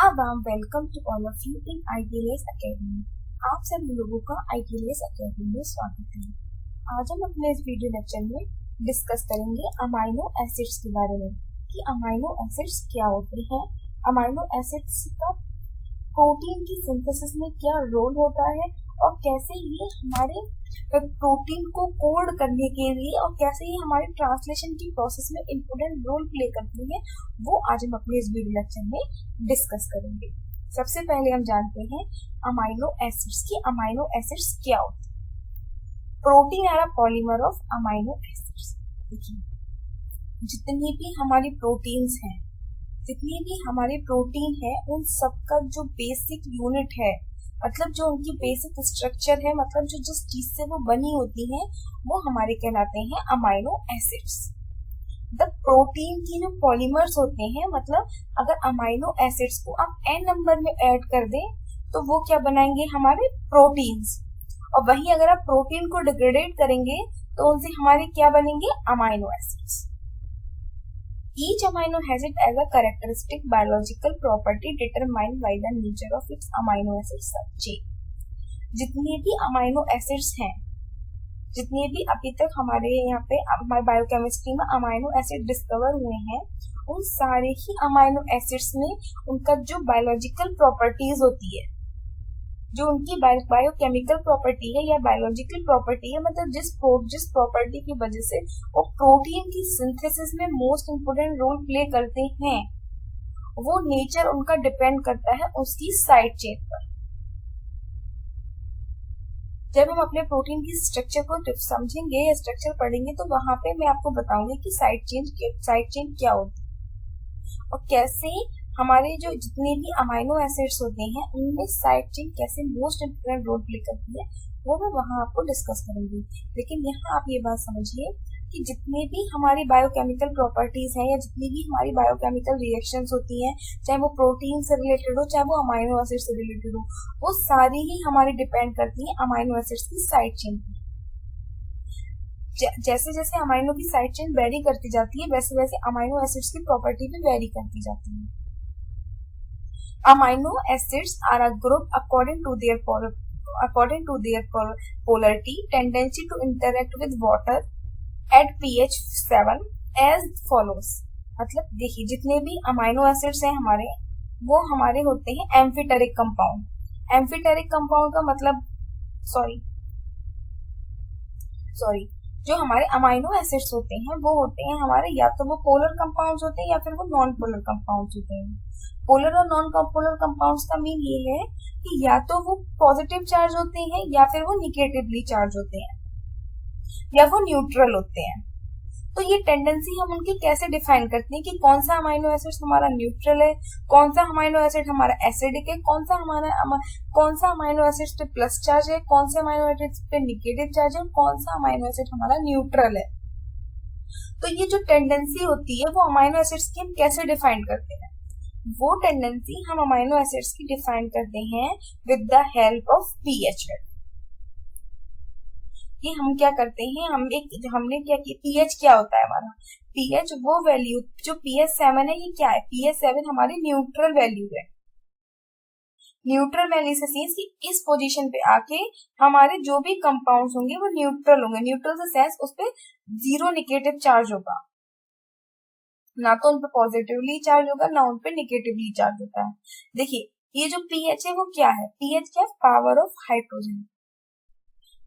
A warm welcome to all of you in ITLS Academy। आप सभी लोगों का ITLS Academy में स्वागत है। आज हम अपने इस वीडियो लेक्चर में डिस्कस करेंगे अमाइनो एसिड्स के बारे में कि अमाइनो एसिड्स क्या होते हैं, अमाइनो एसिड्स का प्रोटीन की सिंथेसिस में क्या रोल होता है और कैसे ये हमारे प्रोटीन को कोड करने के लिए और कैसे ये हमारे ट्रांसलेशन की प्रोसेस में इम्पोर्टेंट रोल प्ले करती है, वो आज हम अपने इस वीडियो लेक्चर में डिस्कस करेंगे। सबसे पहले हम जानते हैं अमाइनो एसिड्स की अमाइनो एसिड्स क्या होते हैं। Protein are a polymer of amino acids. देखिए, जितनी भी हमारी प्रोटीन्स हैं, जितनी भी हमारी प्रोटीन है, उन सबका जो बेसिक यूनिट है, मतलब जो उनकी बेसिक स्ट्रक्चर है, मतलब जो जिस चीज से वो बनी होती है, वो हमारे कहलाते हैं अमाइनो एसिड्स। द प्रोटीन की जो पॉलीमर्स होते हैं, मतलब अगर अमाइनो एसिड्स को आप n नंबर में ऐड कर दें तो वो क्या बनाएंगे, हमारे प्रोटीन्स। और वहीं अगर आप प्रोटीन को डिग्रेडेट करेंगे तो उनसे हमारे क्या बनेंगे, amino acids. Each amino has it as a characteristic biological property determined by the nature of its amino acid chain। जितने भी अमाइनो एसिड्स हैं, जितने भी अभी तक हमारे यहाँ पे हमारे बायोकेमिस्ट्री में अमाइनो एसिड डिस्कवर हुए हैं, उन सारे ही अमाइनो एसिड्स में उनका जो बायोलॉजिकल प्रॉपर्टीज होती है, जो उनकी बायोकेमिकल प्रॉपर्टी है या बायोलॉजिकल प्रॉपर्टी है, मतलब जिस प्रॉपर्टी की वजह से वो प्रोटीन की सिंथेसिस में मोस्ट इम्पोर्टेंट रोल प्ले करते हैं, वो नेचर उनका डिपेंड करता है उसकी साइड चेन पर। जब हम अपने प्रोटीन की स्ट्रक्चर को समझेंगे या स्ट्रक्चर पढ़ेंगे तो वहां पे मैं आपको बताऊंगी कि साइड चेन क्या होती है और कैसे हमारे जो जितने भी अमाइनो एसिड्स होते हैं उनमें साइड चेन कैसे मोस्ट इम्पोर्टेंट रोल प्ले करती है, वो मैं वहां आपको डिस्कस करूंगी। लेकिन यहाँ आप ये बात समझिए कि जितने भी हमारी बायोकेमिकल प्रॉपर्टीज हैं या जितनी भी हमारी बायोकेमिकल रिएक्शंस होती हैं, चाहे वो प्रोटीन से रिलेटेड हो, चाहे वो अमाइनो एसिड से रिलेटेड हो, वो सारी ही हमारी डिपेंड करती है अमाइनो एसिड्स की साइड चेन पर। जैसे जैसे अमाइनो की साइड चेन वेरी करती जाती है, वैसे वैसे अमाइनो एसिड्स की प्रॉपर्टी भी वेरी करती जाती है। Amino acids are a group according to their polarity, tendency to interact with water at pH 7 as follows। मतलब देखिए, जितने भी अमाइनो एसिड्स हैं हमारे, वो हमारे होते हैं एम्फीटेरिक कंपाउंड। एम्फीटेरिक कंपाउंड का मतलब सॉरी जो हमारे अमाइनो एसिड्स होते हैं वो होते हैं हमारे, या तो वो पोलर कंपाउंड्स होते हैं या फिर वो नॉन पोलर कंपाउंड्स होते हैं। पोलर और नॉन पोलर कंपाउंड्स का मीन ये है कि या तो वो पॉजिटिव चार्ज होते हैं या फिर वो निगेटिवली चार्ज होते हैं या वो न्यूट्रल होते हैं। तो ये टेंडेंसी हम उनकी कैसे डिफाइन करते हैं कि कौन सा अमाइनो एसिड हमारा न्यूट्रल है, कौन सा अमाइनो एसिड हमारा एसिडिक है, कौन सा अमाइनो एसिड पे प्लस चार्ज है, कौन से अमाइनो एसिड पे निगेटिव चार्ज है, कौन सा अमाइनो एसिड हमारा न्यूट्रल है। तो ये जो टेंडेंसी होती है वो अमाइनो एसिड्स की हम कैसे डिफाइन करते हैं, वो टेंडेंसी हम अमाइनो एसिड्स की डिफाइन करते हैं with the help of pH. कि हम क्या करते हैं, हमने क्या किया, पीएच क्या होता है हमारा, पीएच वो वैल्यू जो पीएच 7 है, ये क्या है, पीएच 7 हमारी न्यूट्रल वैल्यू है। न्यूट्रल वैल्यू से मींस कि इस पोजीशन पे आके हमारे जो भी कंपाउंड्स होंगे वो न्यूट्रल होंगे। न्यूट्रल से सेंस उस पे जीरो निगेटिव चार्ज होगा, ना तो उन पे पॉजिटिवली चार्ज होगा ना उन पे निगेटिवली चार्ज होता है। देखिए, ये जो पीएच है वो क्या है, पीएच क्या है, पावर ऑफ हाइड्रोजन।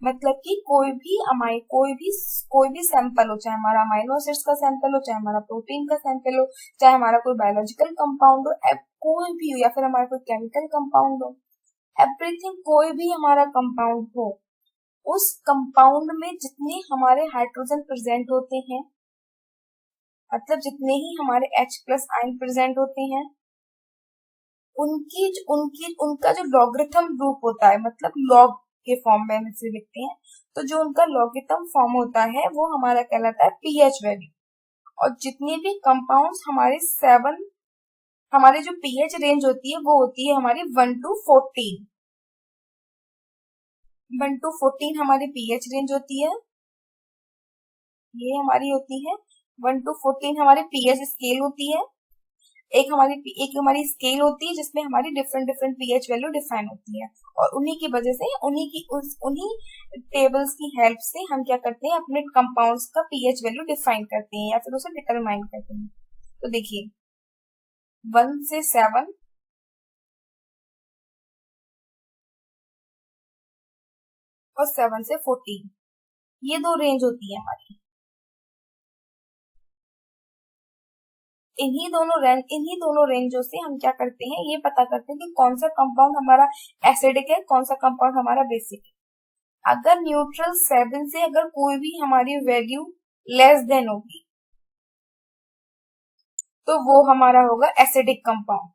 मतलब कि कोई भी सैंपल हो, चाहे हमारा अमाइनो एसिड्स का सैंपल हो, चाहे हमारा प्रोटीन का सैंपल हो, चाहे हमारा कोई बायोलॉजिकल कंपाउंड हो, कोई भी हो, या फिर हमारा कोई केमिकल कंपाउंड हो, एवरीथिंग, कोई भी हमारा कंपाउंड हो, उस कंपाउंड में जितने हमारे हाइड्रोजन प्रेजेंट होते हैं, मतलब जितने ही हमारे H+ आयन प्रेजेंट होते हैं, उनका जो लॉगरिथम ग्रुप होता है, मतलब लॉग के फॉर्म में हम इसे लिखते हैं, तो जो उनका लॉगरिथम फॉर्म होता है वो हमारा कहलाता है पीएच वैल्यू। और जितने भी कंपाउंड्स हमारे जो पीएच रेंज होती है वो होती है हमारी 1 to 14। 1 to 14 हमारी पीएच रेंज होती है, ये हमारी होती है 1 to 14 हमारी पीएच स्केल होती है। एक हमारी स्केल होती है जिसमें हमारी different different pH value define होती है, और उन्हीं की वजह से उन्हीं टेबल्स की हेल्प से हम क्या करते हैं, अपने कंपाउंड्स का पीएच वैल्यू डिफाइन करते हैं या फिर उसे डिटरमाइन करते हैं। तो देखिए 1 से 7, और 7 से 14, ये दो रेंज होती है हमारी। इन्हीं दोनों रेंजों से हम क्या करते हैं, ये पता करते हैं कि कौन सा कंपाउंड हमारा एसिडिक है, कौन सा कंपाउंड हमारा बेसिक है। अगर न्यूट्रल 7 से अगर कोई भी हमारी वैल्यू लेस देन होगी तो वो हमारा होगा एसिडिक कंपाउंड।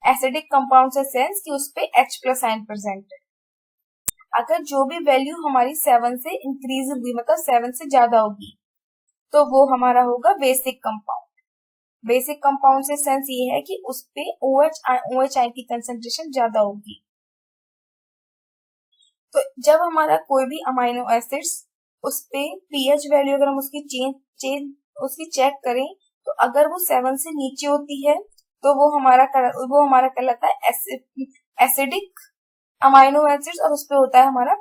एसिडिक कंपाउंड से सेंस कि उस पे H+ आयन प्रेजेंट है। अगर जो भी वैल्यू हमारी 7 से इंक्रीज होगी, मतलब 7 से ज्यादा होगी, तो वो हमारा होगा बेसिक कंपाउंड। बेसिक कंपाउंड से सेंस ये है कि उस पे OH आयन की कंसेंट्रेशन ज्यादा होगी। तो जब हमारा कोई भी अमाइनो एसिड्स उस पे पीएच वैल्यू अगर हम उसकी चेक करें, तो अगर वो 7 से नीचे होती है तो वो हमारा कहलाता है एसिडिक अमाइनो एसिड्स, और उस पे होता है हमारा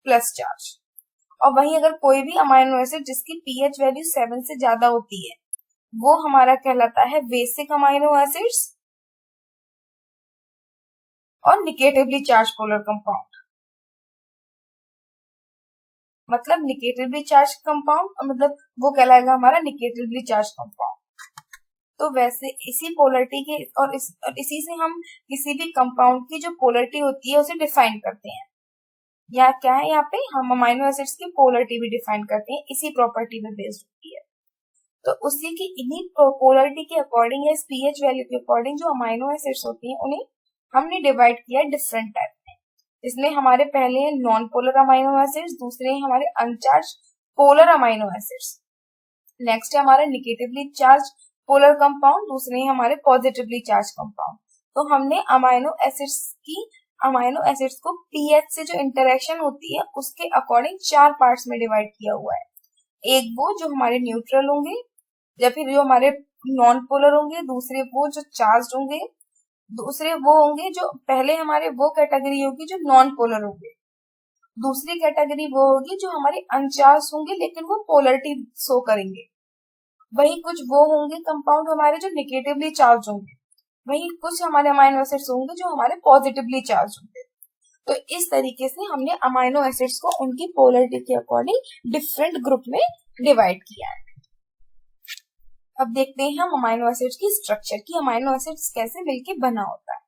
प्लस चार्ज। और वहीं अगर कोई भी अमाइनो एसिड जिसकी पीएच वैल्यू 7 से ज्यादा होती है, वो हमारा कहलाता है बेसिक अमाइनो एसिड्स और निगेटिवली चार्ज पोलर कंपाउंड। मतलब निगेटिवली चार्ज कंपाउंड, मतलब वो कहलाएगा हमारा निगेटिवली चार्ज कंपाउंड। तो वैसे इसी पोलरिटी के और इसी से हम किसी भी कंपाउंड की जो पोलरिटी होती है उसे डिफाइन करते हैं। या क्या है, यहाँ पे हम अमाइनो एसिड्स की पोलरिटी भी डिफाइन करते हैं, इसी प्रॉपर्टी पे बेस्ड होती है। तो उसी की इन्हीं पोलरिटी के अकॉर्डिंग या पीएच वैल्यू के अकॉर्डिंग जो अमाइनो एसिड्स होती हैं उन्हें हमने डिवाइड किया डिफरेंट टाइप में। इसमें हमारे पहले हैं नॉन पोलर अमाइनो एसिड्स, दूसरे हैं हमारे अनचार्ज पोलर अमाइनो एसिड्स, नेक्स्ट है हमारा निगेटिवली चार्ज पोलर कंपाउंड, दूसरे हैं हमारे पॉजिटिवली चार्ज कंपाउंड। तो हमने अमाइनो एसिड्स को पीएच से जो इंटरेक्शन होती है उसके अकॉर्डिंग 4 पार्ट्स में डिवाइड किया हुआ है। एक वो जो हमारे न्यूट्रल होंगे, या फिर जो हमारे नॉन पोलर होंगे, दूसरे वो जो चार्ज होंगे, दूसरे वो होंगे जो पहले हमारे वो कैटेगरी होगी जो नॉन पोलर होंगे, दूसरी कैटेगरी वो होगी जो हमारे अनचार्ज होंगे लेकिन वो पोलरिटी शो करेंगे, वही कुछ वो होंगे कंपाउंड हमारे जो निगेटिवली चार्ज होंगे, वही कुछ हमारे अमाइनो एसिड्स होंगे जो हमारे पॉजिटिवली चार्ज होंगे। तो इस तरीके से हमने अमाइनो एसिड्स को उनकी पोलरिटी के अकॉर्डिंग डिफरेंट ग्रुप में डिवाइड किया है। अब देखते हैं हम अमाइनो एसिड्स की स्ट्रक्चर की अमाइनो एसिड्स कैसे मिलके बना होता है।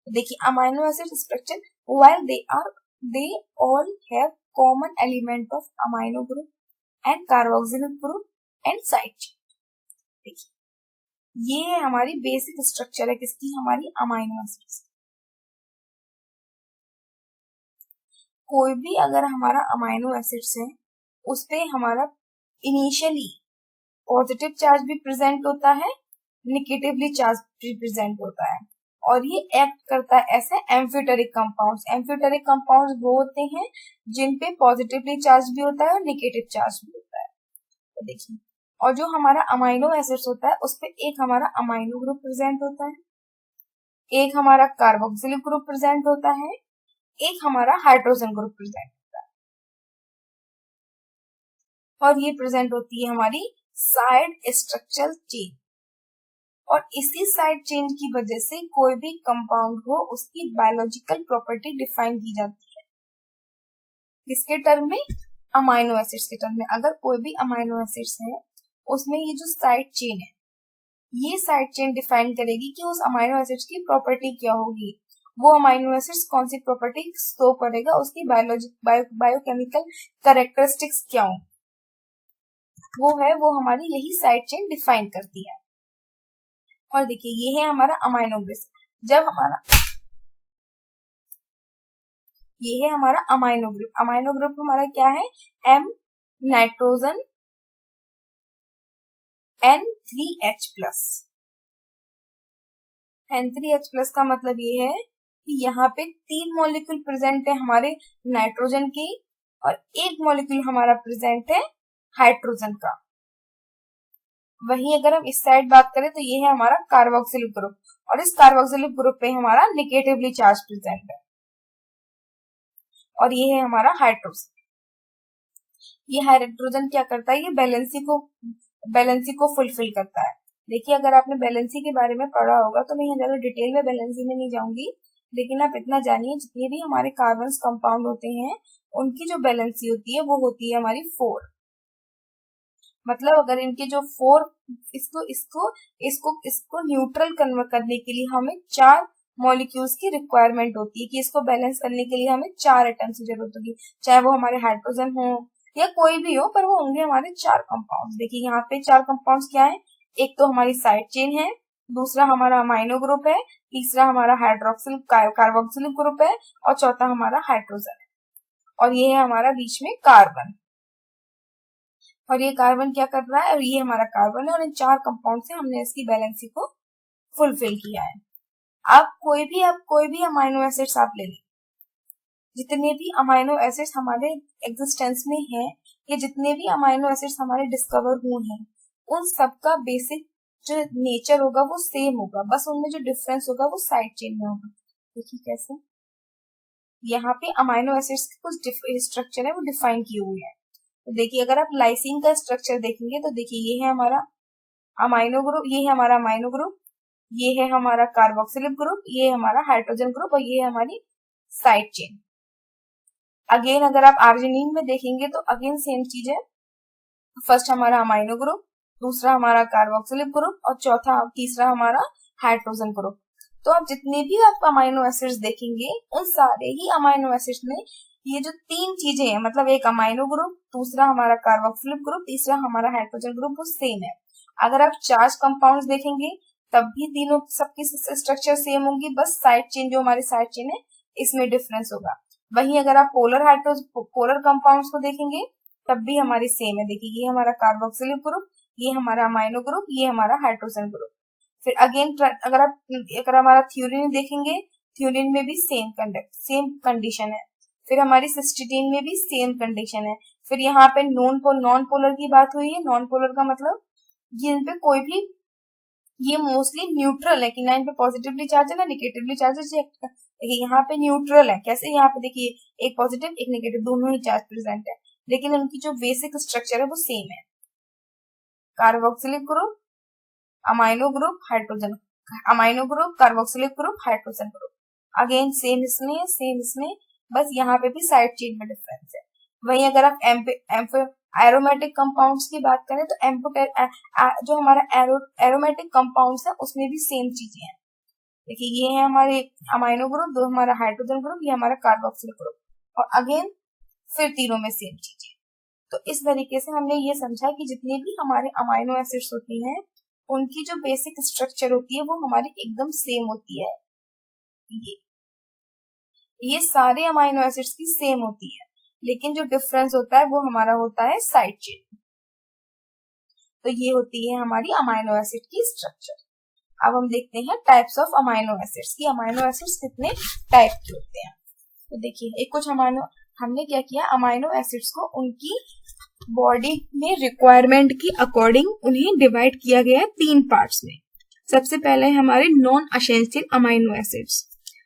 तो देखिए amino acid structure, while they all have common element of amino group and carboxylic group and side chain। देखिए ये हमारी बेसिक स्ट्रक्चर है किसकी, हमारी अमाइनो एसिड्स। कोई भी अगर हमारा अमाइनो एसिड्स है उस पे हमारा इनिशियली पॉजिटिव चार्ज भी प्रेजेंट होता है, निगेटिवली चार्ज भी प्रेजेंट होता है, और ये एक्ट करता है ऐसे एम्फिटेरिक कंपाउंड्स। एम्फिटेरिक कंपाउंड्स वो होते हैं जिन पे पॉजिटिवली चार्ज भी होता है और निगेटिव चार्ज भी होता है। तो देखिए, और जो हमारा अमाइनो एसिड्स होता है उस पे एक हमारा अमाइनो ग्रुप प्रेजेंट होता है, एक हमारा कार्बोक्सिलिक ग्रुप प्रेजेंट होता है, एक हमारा हाइड्रोजन ग्रुप प्रेजेंट होता है, और ये प्रेजेंट होती है हमारी साइड स्ट्रक्चरल चेन। और इसी साइड चेन की वजह से कोई भी कंपाउंड हो उसकी बायोलॉजिकल प्रॉपर्टी डिफाइन की जाती है। किसके टर्म में, अमाइनो एसिड्स के टर्म में। अगर कोई भी अमाइनो एसिड्स है उसमें ये जो साइड चेन है, ये साइड चेन डिफाइन करेगी कि उस अमाइनो एसिड्स की प्रॉपर्टी क्या होगी, वो अमाइनो एसिड्स कौन सी प्रॉपर्टी शो करेगा, उसकी बायोकेमिकल कैरेक्टरिस्टिक्स क्या हो, वो हमारी यही साइड चेन डिफाइन करती है। और देखिए ये है हमारा अमाइनो ग्रुप। जब हमारा ये है हमारा अमाइनो ग्रुप हमारा क्या है, M नाइट्रोजन N3H+। N3H+ का मतलब ये है कि यहाँ पे 3 मॉलिक्यूल प्रेजेंट है हमारे नाइट्रोजन की, और एक मॉलिक्यूल हमारा प्रेजेंट है हाइड्रोजन का। वहीं अगर हम इस साइड बात करें तो ये है हमारा कार्बोक्सिलिक ग्रुप, और इस कार्बोक्सिलिक ग्रुप पे हमारा निगेटिवली चार्ज प्रेजेंट है, और ये है हमारा हाइड्रोजन। ये हाइड्रोजन क्या करता है, ये बैलेंसी को फुलफिल करता है। देखिए अगर आपने बैलेंसी के बारे में पढ़ा होगा तो मैं यहाँ ज्यादा डिटेल में बैलेंसी में नहीं जाऊंगी, लेकिन आप इतना जानिए जितने भी हमारे कार्बन कंपाउंड होते हैं उनकी जो बैलेंसी होती है वो होती है हमारी 4। मतलब अगर इनके जो 4, इसको इसको इसको इसको न्यूट्रल कन्वर्ट करने के लिए हमें 4 मॉलिक्यूल्स की रिक्वायरमेंट होती है, कि इसको बैलेंस करने के लिए हमें 4 एटम्स की जरूरत होगी, चाहे वो हमारे हाइड्रोजन हो या कोई भी हो, पर वो होंगे हमारे 4 कंपाउंड्स। देखिए यहाँ पे 4 कंपाउंड्स क्या है, एक तो हमारी साइड चेन है, दूसरा हमारा अमाइनो ग्रुप है, तीसरा हमारा हाइड्रोक्सिल कार्बोक्सिलिक ग्रुप है, और चौथा हमारा हाइड्रोजन है, और ये है हमारा बीच में कार्बन। और ये कार्बन क्या कर रहा है, और ये हमारा कार्बन है, और इन 4 कंपाउंड से हमने इसकी बैलेंसी को फुलफिल किया है। आप कोई भी अमाइनो एसिड्स आप ले लें, जितने भी अमाइनो एसिड्स हमारे एग्जिस्टेंस में हैं, या जितने भी अमाइनो एसिड्स हमारे डिस्कवर हुए हैं, उन सबका बेसिक जो नेचर होगा वो सेम होगा, बस उनमें जो डिफरेंस होगा वो साइड चेन में होगा। देखिए कैसे यहाँ पे अमाइनो एसिड्स के कुछ स्ट्रक्चर है वो डिफाइन किए हुए हैं। तो देखिए अगर आप लाइसिन का स्ट्रक्चर देखेंगे तो देखिए ये है हमारा अमाइनो ग्रुप, ये है हमारा अमाइनो ग्रुप, ये है हमारा कार्बोक्सिलिक ग्रुप, ये है हमारा हाइड्रोजन ग्रुप, और ये है हमारी साइड चेन। अगेन अगर आप आर्जिनिन में देखेंगे तो अगेन सेम चीज है, फर्स्ट हमारा अमाइनो ग्रुप, दूसरा हमारा कार्बोक्सिलिक ग्रुप, और तीसरा हमारा हाइड्रोजन ग्रुप। तो आप जितने भी आप अमाइनो एसिड्स देखेंगे उन सारे ही अमाइनो एसिड्स में ये जो 3 चीजें हैं, मतलब एक अमाइनो ग्रुप, दूसरा हमारा कार्बोक्सिलिक ग्रुप, तीसरा हमारा हाइड्रोजन ग्रुप, वो सेम है। अगर आप चार्ज कंपाउंड्स देखेंगे तब भी तीनों सबकी स्ट्रक्चर सेम होंगी, बस साइड चेन जो हमारी साइड चेन है इसमें डिफरेंस होगा। वहीं अगर आप पोलर कंपाउंड्स को देखेंगे तब भी हमारी सेम है। देखिए ये हमारा कार्बोक्सिलिक ग्रुप, ये हमारा अमाइनो ग्रुप, ये हमारा हाइड्रोजन ग्रुप। फिर अगेन अगर हमारा थ्योरीन देखेंगे, थ्योरीन में भी सेम कंडीशन है। फिर हमारी सिस्टीडीन में भी सेम कंडीशन है। फिर यहाँ पे नॉन पोलर की बात हुई है। नॉन पोलर का मतलब जिन पे कोई भी, ये मोस्टली न्यूट्रल है कि ना इन पे पॉजिटिवली चार्ज है ना निगेटिवली चार्ज है। देखिए यहाँ पे न्यूट्रल है, कैसे, यहाँ पे देखिए एक पॉजिटिव एक नेगेटिव दोनों ही चार्ज प्रेजेंट है, लेकिन उनकी जो बेसिक स्ट्रक्चर है वो सेम है। Carboxylic group, amino group, hydrogen, amino group, carboxylic group, hydrogen group, again same इसमें, बस यहाँ पे भी साइड चेन में डिफरेंस है। वहीं अगर आप एरोमेटिक कंपाउंड्स की बात करें तो जो हमारा एरोमेटिक कंपाउंड्स है उसमें भी सेम चीजें हैं। देखिए ये है हमारे अमाइनो ग्रुप, दो हमारा हाइड्रोजन ग्रुप, ये हमारा कार्बोक्सिल ग्रुप, और अगेन फिर तीनों में सेम चीजें। तो इस तरीके से हमने ये समझा कि जितने भी हमारे अमाइनो एसिड्स होती हैं उनकी जो बेसिक स्ट्रक्चर होती है वो हमारी एकदम सेम होती है। ये सारे अमाइनो एसिड्स की सेम होती है, लेकिन जो डिफरेंस होता है वो हमारा होता है साइड चेन। तो ये होती है हमारी अमाइनो एसिड की स्ट्रक्चर। अब हम देखते हैं टाइप्स ऑफ अमाइनो एसिड्स की अमाइनो एसिड्स कितने टाइप के होते हैं। तो देखिए एक कुछ हमने क्या किया, अमाइनो एसिड्स को उनकी बॉडी में रिक्वायरमेंट की अकॉर्डिंग उन्हें डिवाइड किया गया है 3 पार्ट्स में। सबसे पहले हमारे नॉन एसेंशियल अमाइनो एसिड्स,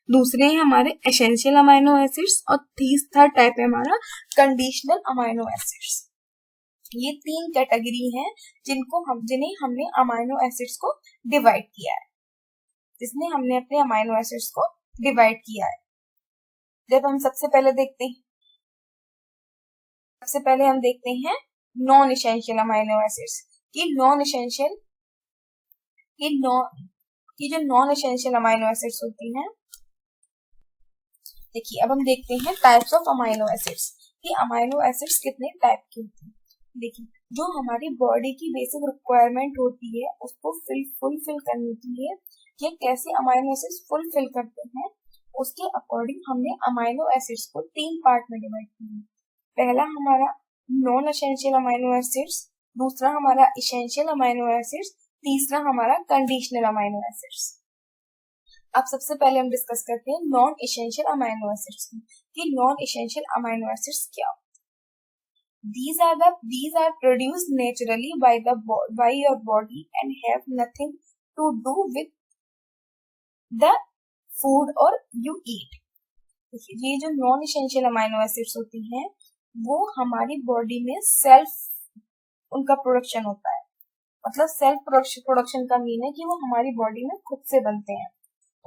दूसरे हैं हमारे एसेंशियल अमाइनो एसिड्स, और थर्ड टाइप है हमारा कंडीशनल अमाइनो एसिड्स। ये 3 कैटेगरी हैं जिन्हें हमने अमाइनो एसिड्स को डिवाइड किया है, जिसमें हमने अपने अमाइनो एसिड्स को डिवाइड किया है। जब हम सबसे पहले हम देखते हैं नॉन एसेंशियल अमाइनो एसिड्स की जो नॉन एसेंशियल अमाइनो एसिड्स होती हैं। देखिए अब हम देखते हैं टाइप्स ऑफ अमाइनो एसिड्स कि अमाइनो एसिड्स कितने टाइप की होती हैं। देखिए जो हमारी बॉडी की बेसिक रिक्वायरमेंट होती है उसको फुलफिल करने के लिए ये कैसे अमाइनो एसिड्स फुलफिल करते हैं, उसके अकॉर्डिंग हमने अमाइनो एसिड्स को 3 पार्ट में डिवाइड किया। पहला हमारा नॉन एसेंशियल अमाइनो एसिड्स, दूसरा हमारा एसेंशियल अमाइनो एसिड्स, तीसरा हमारा कंडीशनल अमाइनो एसिड्स। अब सबसे पहले हम डिस्कस करते हैं नॉन एसेंशियल अमाइनो एसिड्स कि नॉन एसेंशियल अमाइनो एसिड्स क्या होते हैं। These are produced naturally by your body and have nothing to do with the food or you eat. ये जो नॉन इसेंशियल अमाइनो एसिड्स होती हैं वो हमारी बॉडी में सेल्फ उनका प्रोडक्शन होता है. मतलब सेल्फ प्रोडक्शन का मीन है कि वो हमारी बॉडी में खुद से बनते हैं.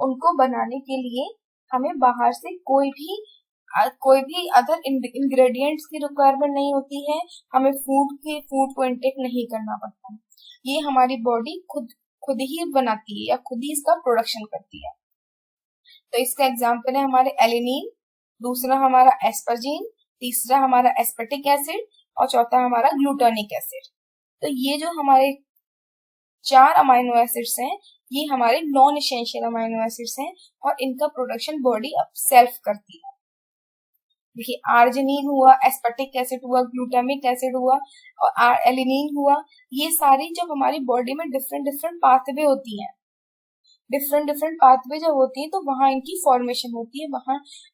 उनको बनाने के लिए हमें बाहर से कोई भी अदर इंग्रेडिएंट्स की रिक्वायरमेंट नहीं होती है. हमें फूड को इनटेक नहीं करना पड़ता. ये हमारी बॉडी खुद ही बनाती है या खुद ही इसका प्रोडक्शन करती है. तो इसका एग्जांपल है हमारे एलिनिन, दूसरा हमारा एस्पर्जिन, तीसरा हमारा एस्पर्टिक एसिड और चौथा हमारा ग्लूटानिक एसिड. तो ये जो हमारे 4 अमाइनो एसिड्स हैं ये हमारे नॉन एसेंशियल अमाइनो एसिड्स हैं और इनका प्रोडक्शन बॉडी अब सेल्फ करती है. देखिए आर्जिनिन हुआ, एस्पर्टिक एसिड हुआ, ग्लूटामिक एसिड हुआ और एलिनिन हुआ. ये सारी जब हमारी बॉडी में डिफरेंट पाथवे होती हैं, डिफरेंट पाथवे जब होती है तो वहां इनकी फॉर्मेशन होती है,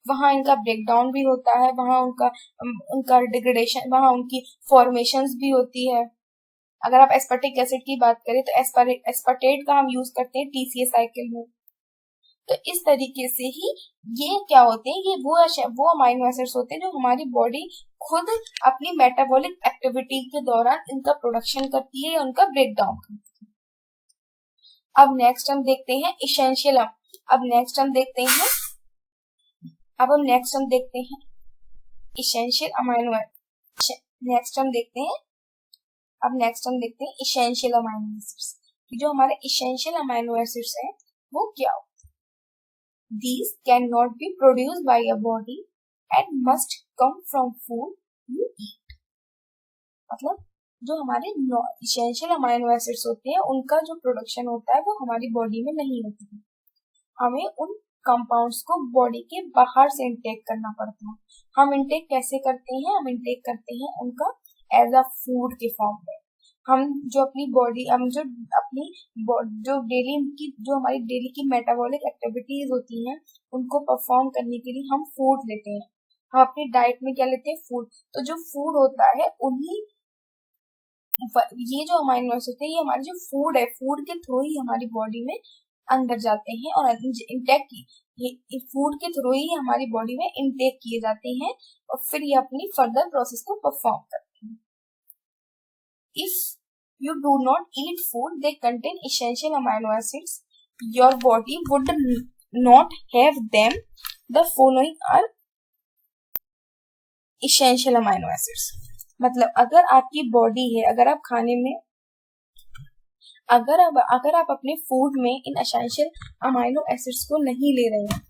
वहां इनका ब्रेकडाउन भी होता है, वहां उनका डिग्रेडेशन, वहां उनकी फॉर्मेशंस भी होती है. अगर आप एस्पर्टिक एसिड की बात करें तो एस्पर्टेट का हम यूज करते हैं टीसीए साइकिल में. तो इस तरीके से ही ये क्या होते हैं, ये वो अमाइनो एसिड्स होते हैं जो हमारी बॉडी खुद अपनी मेटाबॉलिक एक्टिविटी के दौरान इनका प्रोडक्शन करती है या उनका ब्रेकडाउन करती है. अब नेक्स्ट हम देखते हैं इसेंशियल. अब नेक्स्ट हम देखते हैं इसेंशियल अमाइनो. नेक्स्ट हम देखते हैं इसेंशियल अमाइनो एसिड्स. जो हमारे इसेंशियल अमाइनो एसिड्स हैं वो क्या होते हैं? These cannot be produced by your body and must come from food you eat. मतलब जो हमारे इसेंशियल अमाइनो एसिड्स होते हैं उनका जो प्रोडक्शन होता है वो हमारी बॉडी में नहीं होती है. हमें उन कंपाउंड्स को बॉडी के बाहर से इंटेक करना पड़ता है. हम इंटेक कैसे करते हैं? हम इंटेक करते हैं उनका एज अ फूड के फॉर्म में. हम जो हमारी डेली की मेटाबॉलिक एक्टिविटीज होती हैं उनको परफॉर्म करने के लिए हम फूड लेते हैं. हम अपनी डाइट में क्या लेते हैं? फूड. तो जो फूड होता है ये जो अमाइनो एसिड होते हैं ये हमारे जो फूड है, फूड के थ्रू ही हमारी बॉडी में अंदर जाते हैं और फूड के थ्रू ही हमारी बॉडी में इंटेक किए जाते हैं और फिर ये अपनी फर्दर प्रोसेस को परफॉर्म करते हैं. If you do not eat food that contain essential amino acids, your body would not have them. The following are essential amino acids. मतलब अगर आपकी बॉडी है, अगर आप खाने में अगर आप अपने फूड में इन एसेंशियल अमाइनो एसिड्स को नहीं ले रहे हैं,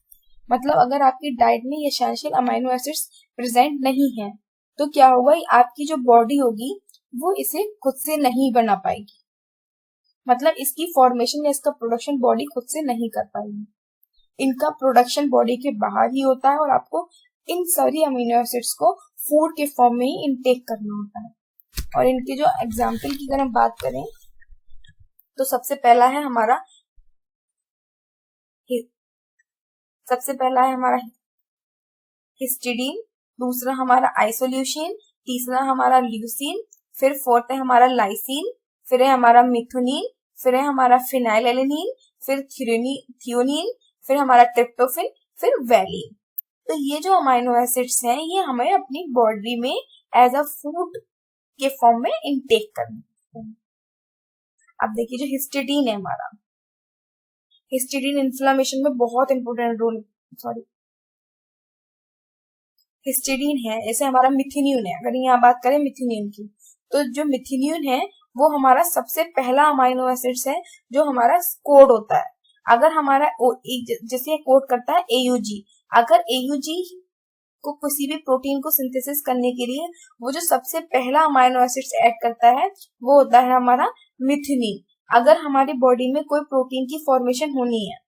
मतलब अगर आपकी डाइट में एसेंशियल अमाइनो एसिड्स प्रेजेंट नहीं है तो क्या होगा? आपकी जो बॉडी होगी वो इसे खुद से नहीं बना पाएगी. मतलब इसकी फॉर्मेशन या इसका प्रोडक्शन बॉडी खुद से नहीं कर पाएगी. इनका प्रोडक्शन बॉडी के बाहर ही होता है और आपको इन सारी अमीनो एसिड्स को फूड के फॉर्म में ही इनटेक करना होता है. और इनके जो एग्जाम्पल की अगर हम बात करें तो सबसे पहला है हमारा हिस्टिडीन, दूसरा हमारा आइसोल्यूसिन, तीसरा हमारा ल्यूसीन, फिर फोर्थ है हमारा लाइसिन, फिर है हमारा मिथुनिन, फिर है हमारा फिनाइलएलेनिन, फिर थियोनिन, फिर हमारा ट्रिप्टोफेन, फिर वैलिन. तो ये जो अमाइनो एसिड्स हैं ये हमें अपनी बॉडी में एज अ फूड के फॉर्म में इनटेक करना है. अब देखिए जो हिस्टिडीन है हमारा, हिस्टिडीन इन्फ्लेमेशन में बहुत इंपोर्टेंट रोल, हिस्टिडीन है. जैसे हमारा मिथिनिन है, अगर यहाँ बात करें मिथिनिन की, तो जो मिथिनिन है वो हमारा सबसे पहला अमाइनो एसिड्स है जो हमारा कोड होता है. अगर हमारा जैसे कोड करता है एयूजी, अगर एयूजी को किसी भी प्रोटीन को सिंथेसिस करने के लिए वो जो सबसे पहला अमाइनो एसिड्स ऐड करता है वो होता है हमारा मिथिनिन. अगर हमारी बॉडी में कोई प्रोटीन की फॉर्मेशन होनी है,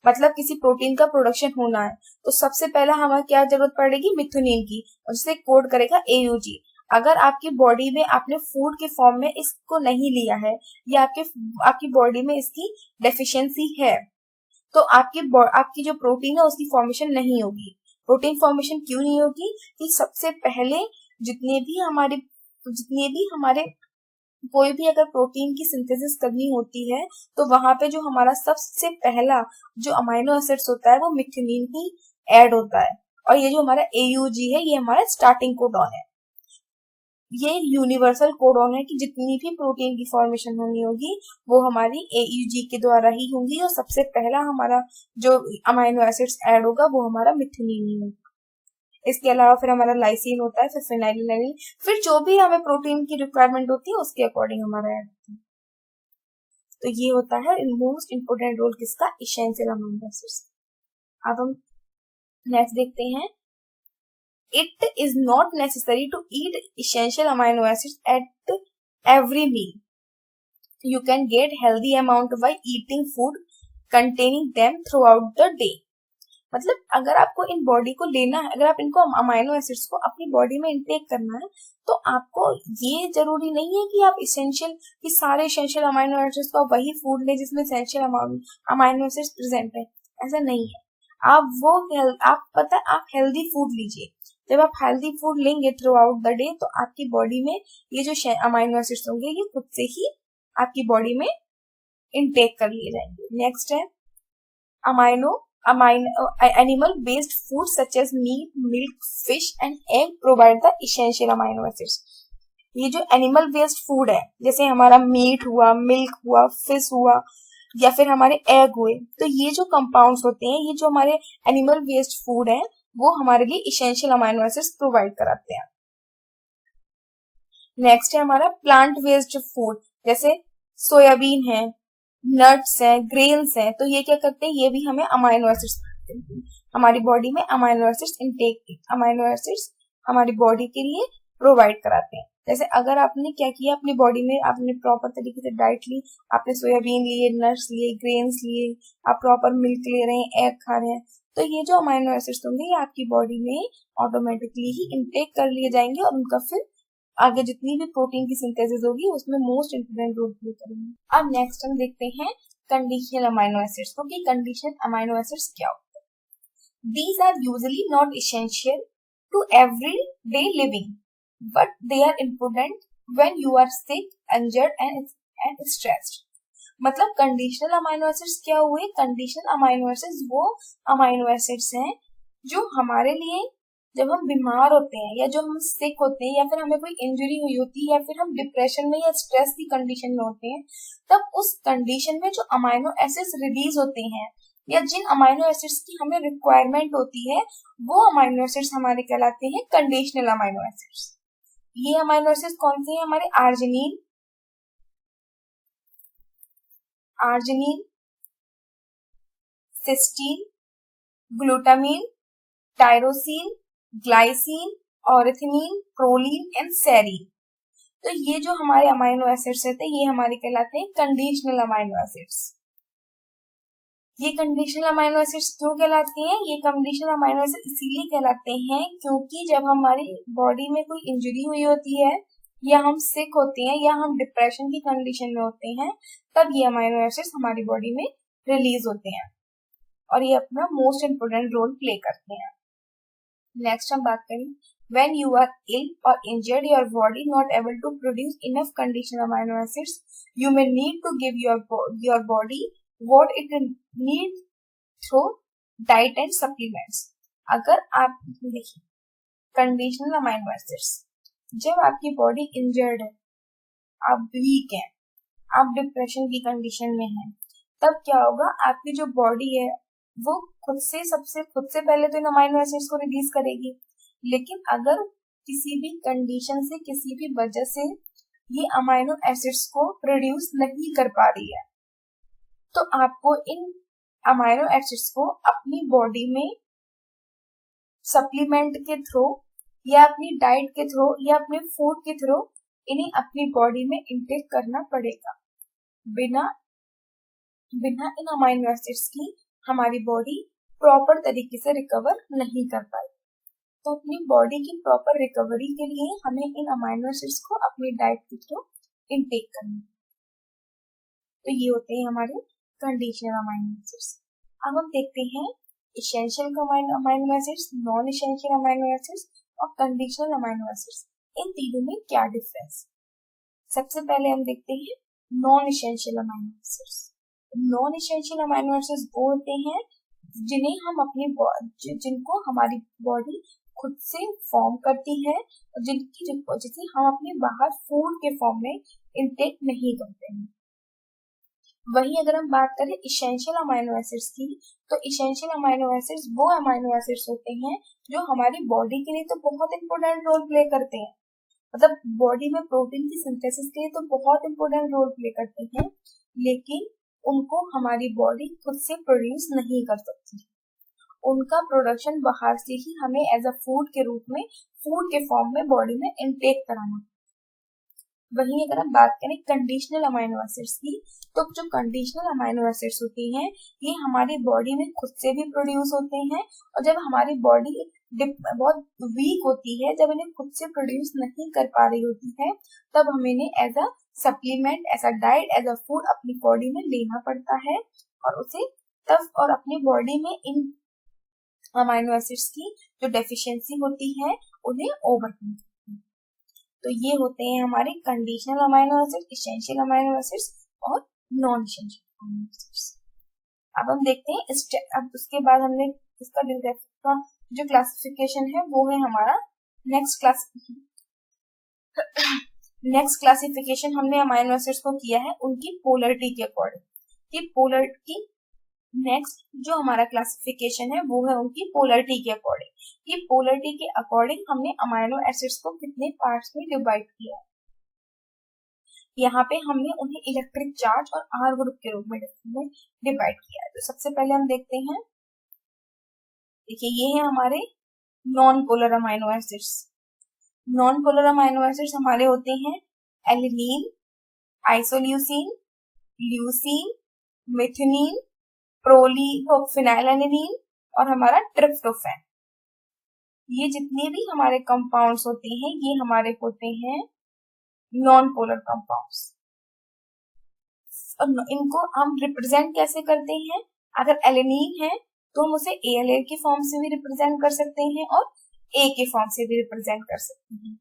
मतलब किसी प्रोटीन का प्रोडक्शन होना है, तो सबसे पहला हमें क्या जरूरत पड़ेगी? मिथुनिन की, और जिसे कोड करेगा एयूजी. अगर आपकी बॉडी में आपने फूड के फॉर्म में इसको नहीं लिया है या आपकी बॉडी में इसकी डेफिशिएंसी है तो आपकी जो प्रोटीन है उसकी फॉर्मेशन नहीं होगी. प्रोटीन फॉर्मेशन क्यों नहीं होगी? कि सबसे पहले जितने भी हमारे कोई भी अगर प्रोटीन की सिंथेसिस करनी होती है तो वहां पे जो हमारा सबसे पहला जो अमाइनो एसिड्स होता है वो मिथेनिन ही ऐड होता है। और ये जो हमारा AUG है ये हमारा स्टार्टिंग कोडॉन है। ये यूनिवर्सल कोडॉन है कि जितनी भी प्रोटीन की फॉर्मेशन होनी होगी वो हमारी AUG के द्वारा ही होंगी, और सबसे पहला हमारा जो अमाइनो एसिड्स ऐड होगा वो हमारा मिथेनिन ही होगा। इसके अलावा फिर हमारा लाइसिन होता है, फिर फिनाइलिन, फिर जो भी हमें प्रोटीन की रिक्वायरमेंट होती है उसके अकॉर्डिंग हमारा ऐड होता है। तो ये होता है मोस्ट इंपोर्टेंट रोल किसका, एसेंशियल अमाइनो एसिड्स। अब हम नेक्स्ट देखते हैं, it is not necessary to eat essential amino acids at every meal. You can get healthy amount by eating food containing them throughout the day. मतलब अगर आपको in body को लेना है, अगर आप इनको अमाइनो एसिड्स को अपनी बॉडी में इंटेक करना है तो आपको ये जरूरी नहीं है कि आप इसेंशियल कि सारे इसेंशियल अमाइनो एसिड्स को वही फूड ले जिसमें इसेंशियल अमाइनो एसिड्स प्रेजेंट है, ऐसा नहीं है। आप हेल्दी फूड लीजिए। जब आप हेल्दी फूड लेंगे थ्रू आउट द डे तो आपकी बॉडी में ये जो अमाइनो एसिड्स होंगे ये खुद से ही आपकी बॉडी में इनटेक कर लिए जाएंगे। नेक्स्ट है animal based food such as meat, milk, fish and egg provide the essential amino acids. ये जो एनिमल बेस्ड फूड है जैसे हमारा मीट हुआ, मिल्क हुआ, फिश हुआ या फिर हमारे एग हुए, तो ये जो कंपाउंड्स होते हैं, ये जो हमारे एनिमल बेस्ड फूड है वो हमारे लिए इसेंशियल अमाइनो एसिड्स प्रोवाइड कराते हैं। नेक्स्ट है हमारा प्लांट बेस्ड फूड, जैसे सोयाबीन है, नट्स है, ग्रेन्स है, तो ये क्या करते हैं, ये भी हमें अमाइनो एसिड्स हमारी बॉडी में अमाइनो एसिड्स हमारी बॉडी के लिए प्रोवाइड कराते हैं। जैसे अगर आपने क्या किया अपनी बॉडी में, आपने प्रॉपर तरीके से डाइट ली, आपने सोयाबीन लिए, नट्स लिए, ग्रेन्स लिए, आप प्रॉपर मिल्क ले रहे हैं, एग खा रहे हैं, तो ये जो अमाइनो एसिड्स होंगे ये आपकी बॉडी में ऑटोमेटिकली ही इंटेक कर लिए जाएंगे और उनका फिर आगे जितनी भी प्रोटीन की सिंथेसिस होगी उसमें मोस्ट इंपोर्टेंट रोल प्ले करेंगे। अब नेक्स्ट हम देखते हैं कंडीशनल अमाइनो एसिड्स को कि कंडीशनल अमाइनो एसिड्स क्या होते हैं। These are usually not essential to everyday living but they are important when you are sick, injured and stressed. मतलब कंडीशनल अमाइनो एसिड्स क्या हुए, कंडीशनल अमाइनो एसिड्स वो amino acids हैं जो हमारे लिए जब हम बीमार होते हैं या जब हम सिक होते हैं या फिर हमें कोई इंजरी हुई होती है या फिर हम डिप्रेशन में या स्ट्रेस की कंडीशन में होते हैं, तब उस कंडीशन में जो अमाइनो एसिड्स रिलीज होते हैं या जिन अमाइनो एसिड्स की हमें रिक्वायरमेंट होती है वो अमाइनो एसिड्स हमारे कहलाते हैं कंडीशनल अमाइनो एसिड्स। ये अमाइनो एसिड्स कौन से हैं, हमारे arginine, cysteine, glutamine, tyrosine, glycine, ornithine, proline and serine. तो ये जो हमारे अमाइनो एसिड्स रहते हैं ये हमारे कहलाते हैं कंडीशनल अमाइनो एसिड्स। ये कंडीशनल अमाइनो एसिड्स क्यों कहलाते हैं, ये कंडीशनल अमाइनो एसिड इसीलिए कहलाते हैं क्योंकि जब हमारी बॉडी में कोई इंजरी हुई होती है या हम सिक होते हैं या हम डिप्रेशन की कंडीशन में होते हैं तब ये अमाइनो एसिड्स हमारी बॉडी में रिलीज होते हैं और ये अपना मोस्ट इंपोर्टेंट रोल प्ले करते हैं। नेक्स्ट हम बात करें, when you are ill or injured, your body not able to produce enough conditional amino acids, you may need to give your body what it need through diet and supplements. अगर आप देखिए conditional amino acids, जब आपकी body injured है, आप week हैं, आप depression की कंडीशन में हैं, तब क्या होगा, आपकी जो बॉडी है वो खुद से पहले तो इन अमाइनो एसिड्स को रिलीज करेगी, लेकिन अगर किसी भी कंडीशन से किसी भी वजह से ये अमाइनो एसिड्स को प्रोड्यूस नहीं कर पा रही है तो आपको इन अमाइनो एसिड्स को अपनी बॉडी में सप्लीमेंट के थ्रू या अपनी डाइट के थ्रू या अपने फूड के थ्रू इन्हें अपनी बॉडी में इंटेक करना पड़ेगा। बिना इन अमाइनो एसिड्स की हमारी बॉडी प्रॉपर तरीके से रिकवर नहीं कर पाएगी। तो अपनी बॉडी की प्रॉपर रिकवरी के लिए हमें इन अमाइनो एसिड्स को अपनी डाइट के थ्रू इंटेक करना है। तो ये होते हैं हमारे कंडीशनल अमाइनो एसिड्स। अब हम देखते हैं essential amino acids, non essential amino acids और कंडीशनल अमाइनो एसिड्स। इन तीनों में क्या डिफरेंस। सबसे पहले हम देखते हैं non essential amino acids. Non essential amino acids वो होते हैं जिन्हें हम जिनको हमारी बॉडी खुद से फॉर्म करती है और जिसे हम अपने बाहर फूड के फॉर्म में इंटेक नहीं करते हैं। वहीं अगर हम बात करें इसेंशियल अमाइनो एसिड्स की, तो इसेंशियल अमाइनो एसिड्स वो अमाइनो एसिड्स होते हैं जो हमारी बॉडी के लिए तो बहुत इंपॉर्टेंट रोल प्ले करते हैं, मतलब बॉडी में प्रोटीन की सिंथेसिस के लिए तो बहुत इंपॉर्टेंट रोल प्ले करते हैं, लेकिन उनको हमारी बॉडी खुद से प्रोड्यूस नहीं कर सकती। उनका प्रोडक्शन बाहर से ही हमें एज अ फूड के रूप में, फूड के फॉर्म में बॉडी में इनटेक कराना। वहीं अगर हम बात करें कंडीशनल अमाइनो एसिड्स की, तो जो कंडीशनल अमाइनो एसिड्स होती हैं ये हमारी बॉडी में खुद से भी प्रोड्यूस होते हैं, और जब हमारी बॉडी बहुत वीक होती है, जब इन्हें खुद से प्रोड्यूस नहीं कर पा रही होती है, तब हमें इन्हें as a supplement, as a diet, as a food अपनी बॉडी में लेना पड़ता है, और उसे तब और अपनी बॉडी में इन अमाइनो एसिड्स की जो डेफिशिएंसी होती है उन्हें ओवरकम। तो ये होते हैं हमारे conditional amino acid, essential amino acids और नॉन इसेंशियल अमाइनो एसिड्स। अब हम देखते हैं अब उसके बाद हमने इसका जो क्लासिफिकेशन है वो है हमारा नेक्स्ट क्लासिफिकेशन हमने अमाइनो एसिड्स को किया है उनकी पोलरिटी के अकॉर्डिंग। नेक्स्ट जो हमारा क्लासिफिकेशन है वो है उनकी पोलरिटी के अकॉर्डिंग। ये पोलरिटी के अकॉर्डिंग हमने अमाइनो एसिड्स को कितने पार्ट्स में डिवाइड किया। यहाँ पे हमने उन्हें इलेक्ट्रिक चार्ज और आर ग्रुप के रूप में डिवाइड किया है। तो सबसे पहले हम देखते हैं, देखिए ये है हमारे non polar amino acids. Non polar amino acids हमारे होते हैं एलिनीन, आइसोल्यूसिन, ल्यूसीन, मिथिनीन, फिनाइलएलानिन और हमारा ट्रिप्टोफैन। ये जितने भी हमारे कंपाउंड्स होते हैं ये हमारे होते हैं नॉन पोलर कंपाउंड्स। इनको हम रिप्रेजेंट कैसे करते हैं, अगर एलेनिन है तो हम उसे ALA के फॉर्म से भी रिप्रेजेंट कर सकते हैं और A के फॉर्म से भी रिप्रेजेंट कर सकते हैं।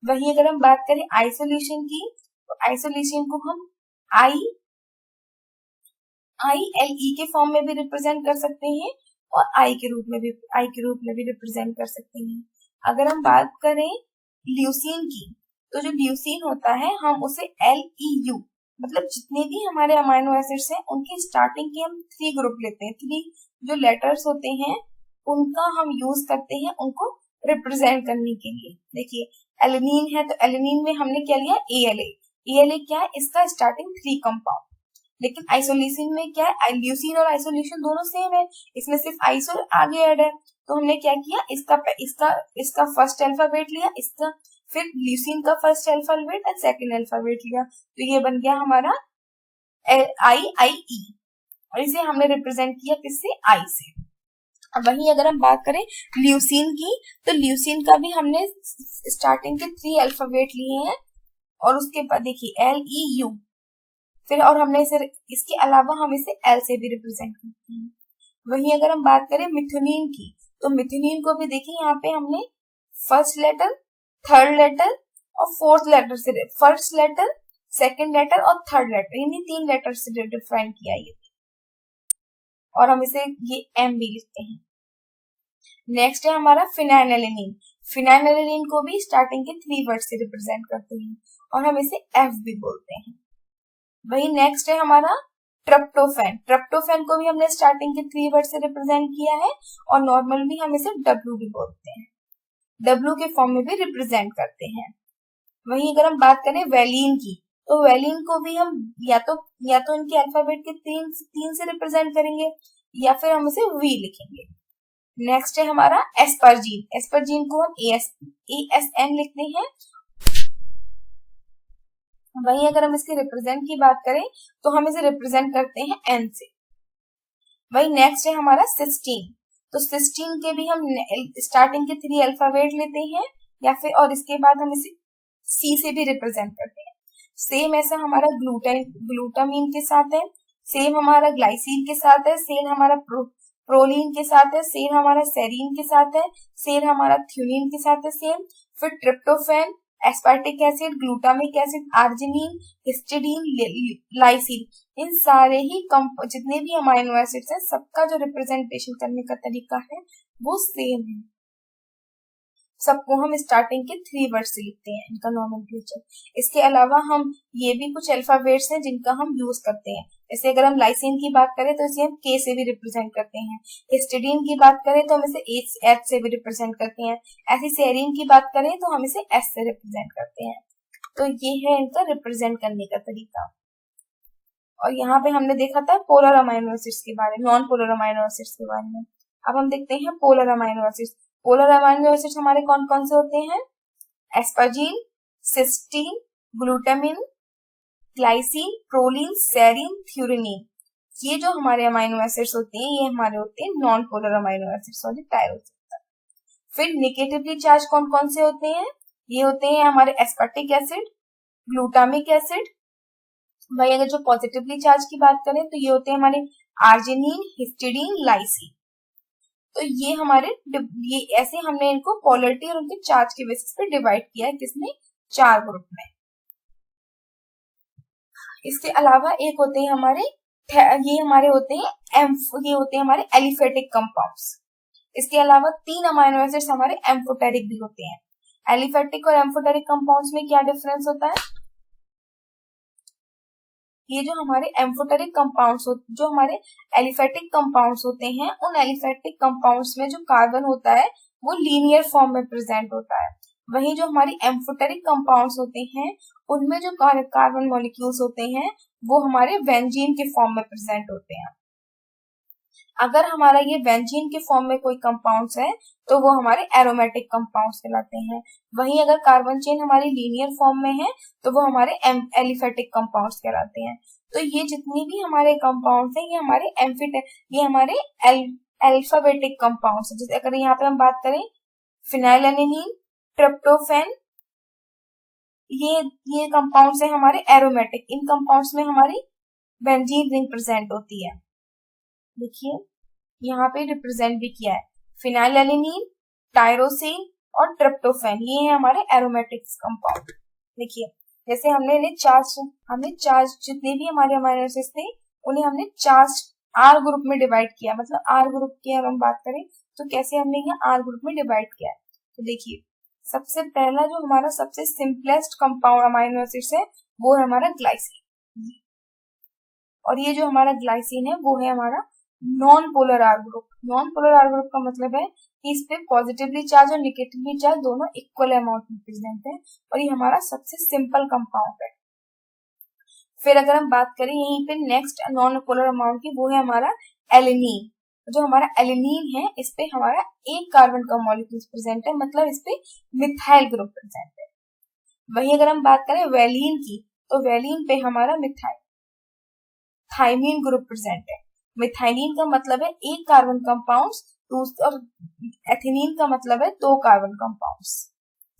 वहीं अगर हम बात करें आइसोल्यूशन की, तो आइसोल्यूशन को हम ILE के फॉर्म में भी रिप्रेजेंट कर सकते हैं और I के रूप में भी रिप्रेजेंट कर सकते हैं। अगर हम बात करें ल्यूसीन की, तो जो ल्यूसीन होता है हम उसे LEU, मतलब जितने भी हमारे अमाइनो एसिड्स हैं उनकी स्टार्टिंग के हम 3 ग्रुप लेते हैं, 3 जो लेटर्स होते हैं उनका हम यूज करते हैं उनको रिप्रेजेंट करने के लिए। देखिए एलेनिन है तो एलेनिन में हमने क्या लिया, ALA क्या है, इसका स्टार्टिंग 3 कंपाउंड। लेकिन आइसोल्यूसिन में क्या है, ल्यूसीन और आइसोल्यूशन दोनों सेम है, इसमें सिर्फ आइसो आगे ऐड है, तो हमने क्या किया, इसका फर्स्ट अल्फाबेट लिया, इसका फिर ल्यूसीन का फर्स्ट अल्फाबेट और सेकंड अल्फाबेट लिया, तो ये बन गया हमारा IE, और इसे हमने रिप्रेजेंट किया किससे, I से। अब वहीं अगर हम बात करें ल्यूसीन की, तो ल्यूसीन का भी हमने स्टार्टिंग के 3 अल्फाबेट लिए हैं, और उसके बाद देखिए LEU, फिर और हमने इसे, इसके अलावा हम इसे L से भी रिप्रेजेंट करते हैं। वहीं अगर हम बात करें मिथुनीन की, तो मिथुनीन को भी देखिए यहाँ पे हमने फर्स्ट लेटर, थर्ड लेटर और फोर्थ लेटर से, फर्स्ट लेटर, सेकंड लेटर और थर्ड लेटर, इन्हीं 3 लेटर से डिफाइन किया ये, और हम इसे ये M भी लिखते हैं। नेक्स्ट है हमारा फिनाइलएलानिन। फिनाइलएलानिन को भी स्टार्टिंग के 3 वर्ड से रिप्रेजेंट करते हैं और हम इसे F भी बोलते हैं। वही नेक्स्ट है हमारा ट्रिप्टोफैन। ट्रिप्टोफैन को भी हमने स्टार्टिंग के 3 वर्ड से रिप्रेजेंट किया है, और नॉर्मल भी हम इसे W भी बोलते हैं, W के फॉर्म में भी रिप्रेजेंट करते हैं। वहीं अगर हम बात करें वैलिन की, तो वैलिन को भी हम या तो इनके अल्फाबेट के 3 से रिप्रेजेंट करेंगे, या फिर हम इसे V लिखेंगे। नेक्स्ट है हमारा एस्परजीन। एस्परजीन को हम ASN लिखते हैं। वहीं अगर हम इसके रिप्रेजेंट की बात करें तो हम इसे रिप्रेजेंट करते हैं N से। वही नेक्स्ट है हमारा सिस्टीन। तो सिस्टीन के भी हम स्टार्टिंग के 3 अल्फाबेट लेते हैं, या फिर और इसके बाद हम इसे C से भी रिप्रेजेंट करते हैं। सेम ऐसा हमारा ग्लूटामीन के साथ है, सेम हमारा ग्लाइसिन के साथ है, सेम हमारा प्रोलीन के साथ है, सेम हमारा सेरीन के साथ है, सेम हमारा थ्यूनिन के साथ है, सेम फिर tryptophan, aspartic acid, glutamic acid, arginine, histidine, lysine, इन सारे ही जितने भी अमाइनो एसिड्स हैं सबका जो रिप्रेजेंटेशन करने का तरीका है वो सेम है। सबको हम स्टार्टिंग के 3 वर्ड से लिखते हैं, इनका नॉमेनक्लेचर। इसके अलावा हम ये भी कुछ अल्फाबेट्स हैं जिनका हम यूज करते हैं। जैसे अगर हम लाइसिन की बात करें तो इसे हम के से भी रिप्रेजेंट करते हैं। हिस्टिडीन की बात करें तो हम इसे एच से भी रिप्रेजेंट करते हैं। ऐसी सेरीन की बात करें तो हम इसे एस से रिप्रेजेंट करते हैं। तो ये है इनका रिप्रेजेंट करने का तरीका। और यहाँ पे हमने देखा था पोलर अमाइनो एसिड्स के बारे में, नॉन पोलर अमाइनो एसिड्स के बारे में। अब हम देखते हैं polar amino acids. Polar amino acids हमारे कौन कौन से होते हैं? Asparagine, cysteine, glutamine, glycine, proline, serine, threonine. ये जो हमारे अमाइनो एसिड्स होते हैं ये हमारे होते हैं नॉन पोलर अमाइनो एसिड्स वाले टायरोसिन। फिर नेगेटिवली चार्ज कौन कौन से होते हैं? ये होते हैं हमारे एस्पार्टिक एसिड, ग्लूटामिक एसिड। भाई अगर जो पॉजिटिवली चार्ज की बात करें तो ये होते हैं हमारे आर्जिनिन, हिस्टिडीन, लाइसिन। तो ये हमारे ये ऐसे हमने इनको पोलरिटी और उनके चार्ज के बेसिस पे डिवाइड किया है, किसमें? 4 ग्रुप में। इसके अलावा एक होते हैं हमारे ये होते हैं हमारे एलिफेटिक कंपाउंड्स। इसके अलावा 3 अमाइनो एसिड्स हमारे एम्फोटेरिक भी होते हैं। एलिफेटिक और एम्फोटेरिक कंपाउंड्स में क्या डिफरेंस होता है? ये जो हमारे एम्फोटेरिक कंपाउंड्स जो हमारे एलिफेटिक कंपाउंड्स होते हैं, उन एलिफेटिक कंपाउंड्स में जो कार्बन होता है वो लीनियर फॉर्म में प्रेजेंट होता है। वहीं जो हमारी एम्फोटेरिक कंपाउंड्स होते हैं उनमें जो कार्बन मॉलिक्यूल्स होते हैं वो हमारे बेंजीन के फॉर्म में प्रेजेंट होते हैं। अगर हमारा ये बेंजीन के फॉर्म में कोई कंपाउंड्स है तो वो हमारे एरोमेटिक कंपाउंड्स कहलाते हैं। वहीं अगर कार्बन चेन हमारी लीनियर फॉर्म में है तो वो हमारे एलिफेटिक कंपाउंड्स कहलाते हैं। तो ये जितनी भी हमारे कंपाउंड्स हैं ये हमारे अल्फाबेटिक कंपाउंड्स हैं। जैसे अगर यहाँ पे हम बात करें फिनाइलएलेनिन, ट्रिप्टोफैन, ये कंपाउंड्स हैं हमारे एरोमेटिक। इन कंपाउंड्स में हमारी बेंजीन रिंग प्रेजेंट होती है। देखिए यहाँ पे रिप्रेजेंट भी किया है, फिनाइलएलेनिन, टायरोसिन और ट्रिप्टोफैन, ये है हमारे एरोमेटिक कंपाउंड। देखिए जैसे हमने चार्ज जितने भी हमारे अमाइनो एसिड्स थे उन्हें हमने चार्ज आर ग्रुप में डिवाइड किया। मतलब आर ग्रुप की अगर हम बात करें तो कैसे हमने यहाँ आर ग्रुप में डिवाइड किया है। तो देखिए सबसे पहला जो हमारा सबसे सिंपलेस्ट कंपाउंड अमाइनो एसिड्स है वो है हमारा ग्लाइसिन। और ये जो हमारा ग्लाइसिन है वो है हमारा non polar R group. Non polar R group का मतलब है कि इस पे पॉजिटिवली चार्ज और नेगेटिवली चार्ज दोनों इक्वल अमाउंट में प्रेजेंट है और ये हमारा सबसे सिंपल कंपाउंड है। फिर अगर हम बात करें यहीं पे नेक्स्ट नॉन पोलर अमाउंट की, वो है हमारा एलेनिन। जो हमारा एलेनिन है इस पे हमारा एक कार्बन का मॉलिक्यूल प्रेजेंट है, मतलब इस पे मिथाइल ग्रुप प्रेजेंट है। वहीं अगर हम बात करें वेलिन की तो वेलिन पे हमारा थाइमीन ग्रुप प्रेजेंट है। मिथाइलिन का मतलब है एक कार्बन कंपाउंड्स और एथिलीन का मतलब है 2 कार्बन कंपाउंड्स।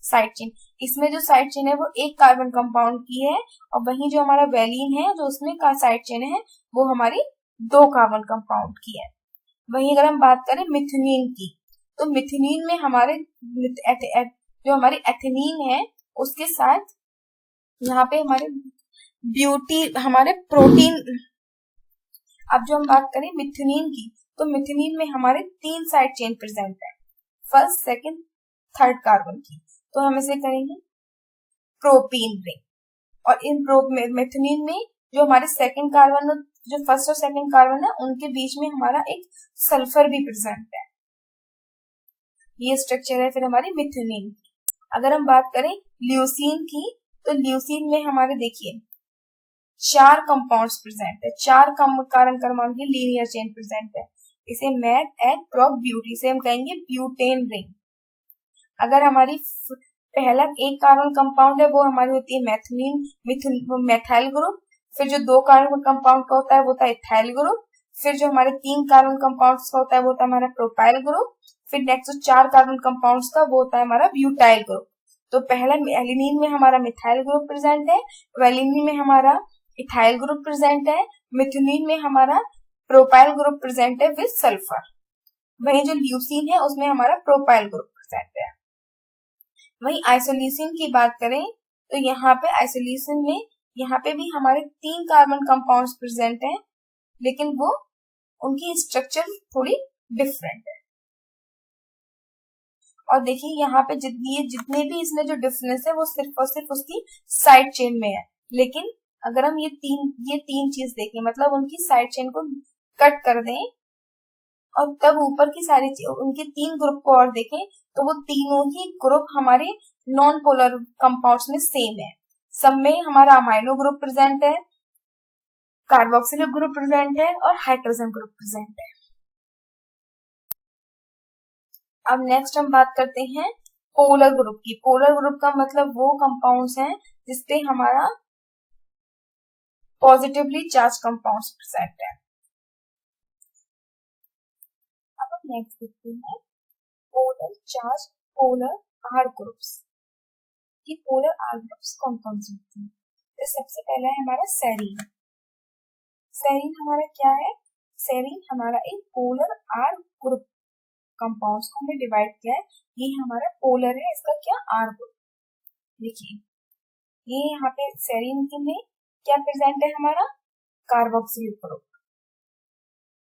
साइड चेन, इसमें जो साइड चेन है वो एक कार्बन कंपाउंड की है और वहीं जो हमारा वेलिन है जो उसमें का साइड चेन है वो हमारी 2 कार्बन कंपाउंड की है। वहीं अगर हम बात करें मिथेनिन की तो मिथेनिन में हमारे जो हमारी एथिलीन है उसके साथ यहाँ पे हमारे प्रोटीन। अब जो हम बात करें मिथेनिन की तो मिथेनिन में हमारे 3 साइड चेन प्रेजेंट है, फर्स्ट, सेकंड, थर्ड कार्बन की। तो हम इसे करेंगे प्रोपीन रिंग। और इन मिथेनिन में जो हमारे सेकंड कार्बन, जो फर्स्ट और सेकंड कार्बन है उनके बीच में हमारा एक सल्फर भी प्रेजेंट है। ये स्ट्रक्चर है फिर हमारी मिथेनिन की। अगर हम बात करें ल्यूसीन की तो ल्यूसीन में हमारे देखिए 4 कंपाउंड्स प्रेजेंट है, 4 कार्बन क्रमांक की लीनियर चेन प्रेजेंट है। इसे मैट, एग, प्रोप, ब्यूटी से हम कहेंगे ब्यूटेन रिंग। अगर हमारी पहला एक कार्बन कंपाउंड है वो हमारी होती है मेथाइल ग्रुप। फिर जो 2 कार्बन कंपाउंड का होता है वो होता है इथाइल ग्रुप। फिर जो हमारे 3 कार्बन कंपाउंड्स का होता है वो होता है हमारा प्रोपाइल ग्रुप। फिर नेक्स्ट जो 4 कार्बन कंपाउंड्स का वो होता है हमारा ब्यूटाइल ग्रुप। तो पहला एलिनीन में हमारा मिथाइल ग्रुप प्रेजेंट है, वेलिनीन में हमारा इथाइल ग्रुप प्रेजेंट है, मिथेनिन में हमारा प्रोपाइल ग्रुप प्रेजेंट है विद सल्फर। वहीं जो ल्यूसीन है उसमें हमारा प्रोपाइल ग्रुप प्रेजेंट है। वही आइसोल्यूसिन की बात करें तो यहाँ पे आइसोल्यूसिन में यहाँ पे भी हमारे 3 कार्बन कंपाउंड्स प्रेजेंट हैं, लेकिन वो उनकी स्ट्रक्चर थोड़ी डिफरेंट है। और देखिए यहाँ पे जितने भी इसमें जो डिफरेंस है वो सिर्फ और सिर्फ उसकी साइड चेन में है। लेकिन अगर हम ये तीन चीज देखें, मतलब उनकी साइड चेन को कट कर दें और तब ऊपर की सारी उनके 3 ग्रुप को और देखें, तो वो तीनों ही ग्रुप हमारे नॉन पोलर कंपाउंड्स में सेम है। सब में हमारा अमाइनो ग्रुप प्रेजेंट है, कार्बोक्सिलिक ग्रुप प्रेजेंट है और हाइड्रोजन ग्रुप प्रेजेंट है। अब नेक्स्ट हम बात करते हैं पोलर ग्रुप की। पोलर ग्रुप का मतलब वो कंपाउंड्स हैं जिसपे हमारा पॉजिटिवली चार्ज कंपाउंड्स प्रेजेंट है। अब हम नेक्स्ट देखते हैं पोलर आर ग्रुप्स। ये पोलर आर ग्रुप्स कौन कौन से होते हैं? तो सबसे पहला है हमारा सेरीन। सेरीन हमारा क्या है? सेरीन हमारा एक पोलर आर ग्रुप कंपाउंड्स को हमने डिवाइड किया है। ये हमारा पोलर है, इसका क्या आर ग्रुप। देखिए ये यहाँ पे सेरीन के में क्या प्रेजेंट है हमारा? Carboxylic group.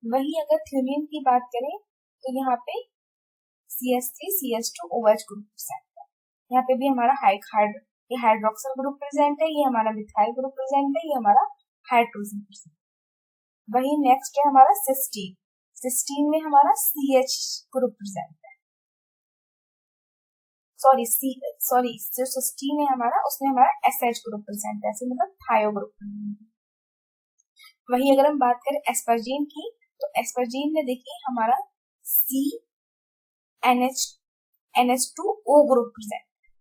वही अगर थ्यूरीन की बात करें तो यहाँ पे CH3 CH2 OH group present है। यहाँ पे भी हमारा ये हाइड्रोक्सिल ग्रुप प्रेजेंट है, ये हमारा मिथाइल ग्रुप प्रेजेंट है, ये हमारा हाइड्रोजन प्रेजेंट। वही नेक्स्ट है हमारा सिस्टीन। सिस्टीन में हमारा CH ग्रुप प्रेजेंट है। सॉरी जो सिस्टीन है हमारा उसमें हमारा SH ग्रुप प्रेजेंट है, मतलब थायो ग्रुप प्रेजेंट है। वही अगर हम बात करें एस्पर्जीन की, तो एस्पर्जीन में देखिए हमारा NH2O ग्रुप प्रेजेंट है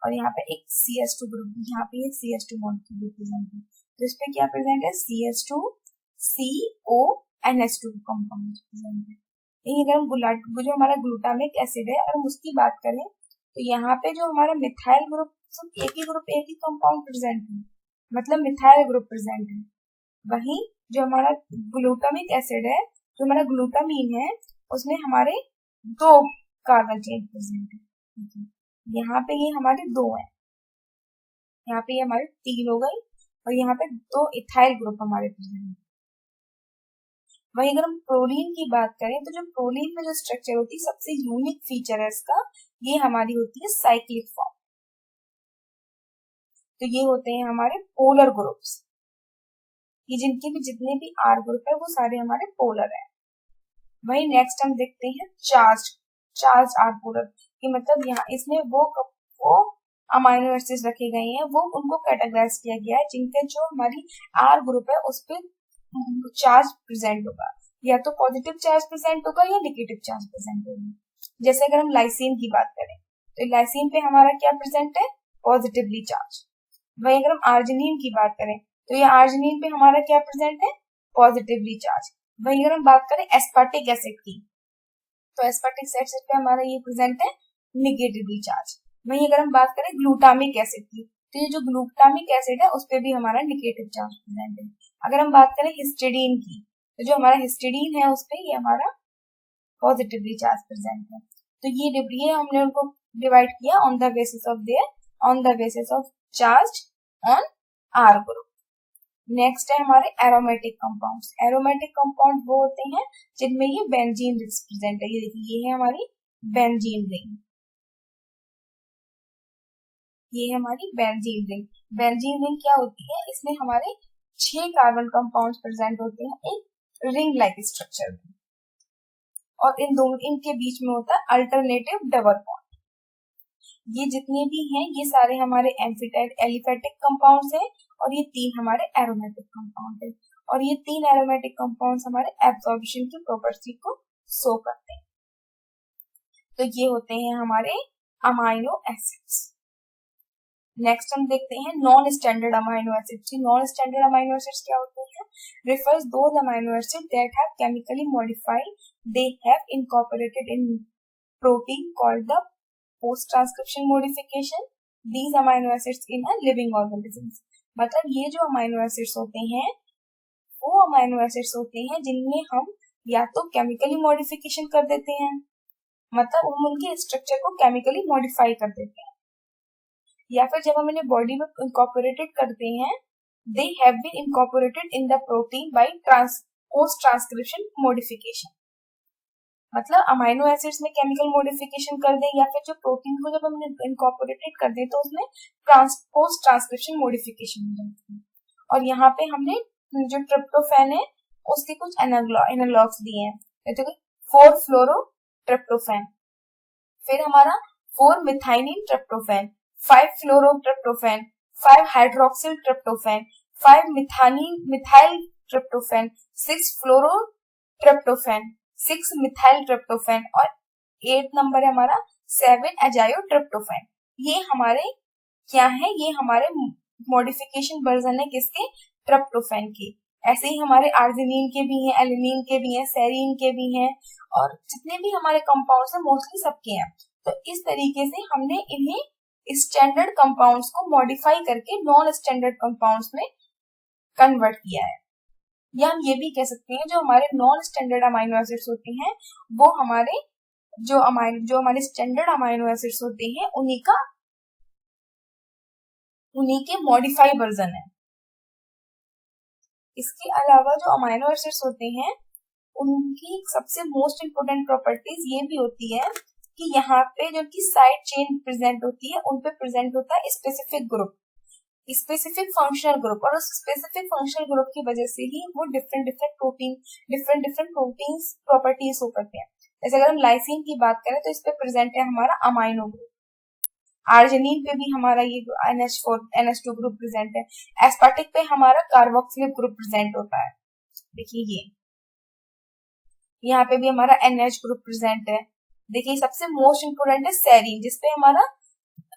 और यहाँ पे एक CH2 ग्रुप, यहाँ पे CH2 मॉलिक्यूल ग्रुप प्रेजेंट है, तो इस पे क्या प्रेजेंट है? CH2 CO NH2 compound present है। यही अगर हम जो हमारा ग्लूटामिक एसिड है और हम उसकी बात करें तो यहाँ पे जो हमारा मिथाइल ग्रुप एक ही कंपाउंड प्रेजेंट है, मतलब मिथाइल ग्रुप प्रेजेंट है। वही जो हमारा ग्लूटामिक एसिड है, जो हमारा ग्लूटामीन है, उसमें हमारे 2 कार्बन चेन प्रेजेंट है। यहाँ पे ये हमारे 2 है, यहाँ पे ये हमारे 3 हो गई और यहाँ पे 2 इथाइल ग्रुप हमारे प्रेजेंट है। वही अगर हम प्रोलीन की बात करें तो जो प्रोलीन में जो स्ट्रक्चर होती है, सबसे यूनिक फीचर है इसका, ये हमारी होती है साइक्लिक फॉर्म। तो ये होते हैं हमारे पोलर ग्रुप्स। ये जिनके भी जितने भी आर ग्रुप है वो सारे हमारे पोलर है। वही नेक्स्ट हम देखते हैं चार्ज आर पोलर कि मतलब यहाँ इसमें वो अमाइनो एसिड्स रखे गए हैं, वो उनको कैटेगराइज किया गया है जिनके जो हमारी आर ग्रुप है उस पर चार्ज प्रेजेंट होगा, या तो पॉजिटिव चार्ज प्रेजेंट होगा या नेगेटिव चार्ज प्रेजेंट होगा। जैसे अगर हम लाइसिन की बात करें तो लाइसिन पे हमारा क्या प्रेजेंट है? Positively charge. वही अगर हम आर्जिनिन की बात करें तो ये आर्जिनिन पे हमारा क्या प्रेजेंट है? Positively charge. वही अगर हम बात करें एस्पार्टिक एसिड की तो एस्पार्टिक एसिड पे हमारा ये प्रेजेंट है नेगेटिवली चार्ज। वही अगर हम बात करें ग्लूटामिक एसिड की तो ये जो ग्लूटामिक एसिड है उस पे भी हमारा नेगेटिव चार्ज प्रेजेंट है। अगर हम बात करें हिस्टिडीन की तो जो हमारा हिस्टिडीन है उस पे ये हमारा पॉजिटिवली चार्ज प्रेजेंट है। तो ये हमने उनको डिवाइड किया on the basis of charge on R group. Next है हमारे एरोमेटिक कंपाउंड्स। एरोमेटिक कंपाउंड वो होते हैं जिनमें ये बेंजीन रिंग्स प्रेजेंट है। ये देखिए ये है हमारी बेंजीन रिंग, ये है हमारी बेंजीन रिंग। बेंजीन रिंग क्या होती है? इसमें हमारे 6 कार्बन कंपाउंड्स प्रेजेंट होते हैं एक रिंग लाइक स्ट्रक्चर में, और इनके बीच में होता है अल्टरनेटिव डबल बॉन्ड। ये जितने भी हैं ये सारे हमारे एलिफेटिक कंपाउंड्स हैं और ये 3 हमारे एरोमेटिक कंपाउंड है, और ये 3 एरोमेटिक कंपाउंड्स हमारे एब्जॉर्प्शन की प्रॉपर्टी को शो करते हैं। तो ये होते हैं हमारे अमाइनो एसिड्स। नेक्स्ट हम देखते हैं non standard amino acids. Non standard amino acids क्या होते हैं? refers those amino acids that have chemically modified, they have incorporated in protein called the post transcription modification these amino acids in a living organisms। मतलब ये जो amino acids होते हैं वो amino acids होते हैं जिनमें हम या तो केमिकली मॉडिफिकेशन कर देते हैं, मतलब हम उनके स्ट्रक्चर को केमिकली मॉडिफाई कर देते हैं, या फिर जब हम इन्हें बॉडी में इंकॉर्पोरेटेड करते हैं, they have been incorporated in the protein by post transcription modification. मतलब अमाइनो एसिड्स में केमिकल मॉडिफिकेशन कर दें, या फिर जो प्रोटीन को जब हम इंकॉर्पोरेटेड कर दें तो उसमें पोस्ट ट्रांसक्रिप्शन मॉडिफिकेशन हो जाती है। और यहाँ पे हमने जो ट्रिप्टोफैन है उसके कुछ एनालॉग्स दिए हैं, जैसे 4 फ्लोरो ट्रिप्टोफैन, फिर हमारा 4 methionine tryptophan, 5 fluoro tryptophan, 5 hydroxyl tryptophan, 5 methyl tryptophan, 6 fluoro tryptophan, 6 methyl tryptophan, और 8 नंबर है हमारा 7 एजायो ट्रिप्टोफैन। ये हमारे क्या है, ये हमारे मॉडिफिकेशन वर्जन है किसके, ट्रिप्टोफैन के। ऐसे ही हमारे आर्जिनिन के भी हैं, एलिनिन के भी हैं, सेरीन के भी हैं, और जितने भी हमारे कंपाउंड्स हैं मोस्टली सबके हैं। तो इस तरीके से हमने इन्हें स्टैंडर्ड कंपाउंड्स को मॉडिफाई करके नॉन स्टैंडर्ड कंपाउंड्स में कन्वर्ट किया है। या हम ये भी कह सकते हैं जो हमारे नॉन स्टैंडर्ड अमाइनो एसिड्स होते हैं वो हमारे जो हमारे स्टैंडर्ड अमाइनो एसिड्स होते हैं उन्हीं के मॉडिफाई वर्जन है। इसके अलावा जो अमाइनो एसिड्स होते हैं उनकी सबसे मोस्ट इंपोर्टेंट प्रॉपर्टीज ये भी होती है कि यहाँ पे जो की साइड चेन प्रेजेंट होती है उन पे प्रेजेंट होता है specific group, specific functional group, और उस स्पेसिफिक फंक्शनल ग्रुप की वजह से ही वो डिफरेंट प्रोटीन्स प्रॉपर्टीज हो करते हैं। जैसे अगर हम लाइसिन की बात करें तो इस पे प्रेजेंट है हमारा अमाइनो ग्रुप, आर्जिनिन पे भी हमारा ये NH2 ग्रुप प्रेजेंट है, एस्पार्टिक पे हमारा कार्बोक्सिलिक ग्रुप प्रेजेंट होता है। देखिए ये यहाँ पे भी हमारा NH ग्रुप प्रेजेंट है। देखिए सबसे मोस्ट इंपोर्टेंट है सेरीन, जिसपे हमारा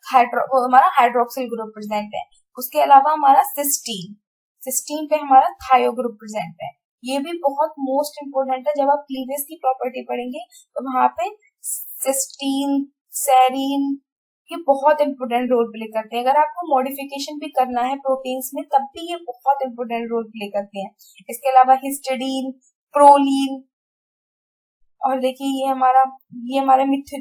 हाइड्रोक्सिल ग्रुप प्रेजेंट है। उसके अलावा हमारा सिस्टीन पे हमारा थायो ग्रुप प्रेजेंट है। ये भी बहुत मोस्ट इंपोर्टेंट है, जब आप क्लीवेज की प्रॉपर्टी पढ़ेंगे तो वहां पे सिस्टीन, सेरीन ये बहुत इंपोर्टेंट रोल प्ले करते हैं। अगर आपको मॉडिफिकेशन भी करना है प्रोटीन्स में तब भी ये बहुत इंपोर्टेंट रोल प्ले करते हैं। इसके अलावा हिस्टिडीन, प्रोलीन, और देखिए ये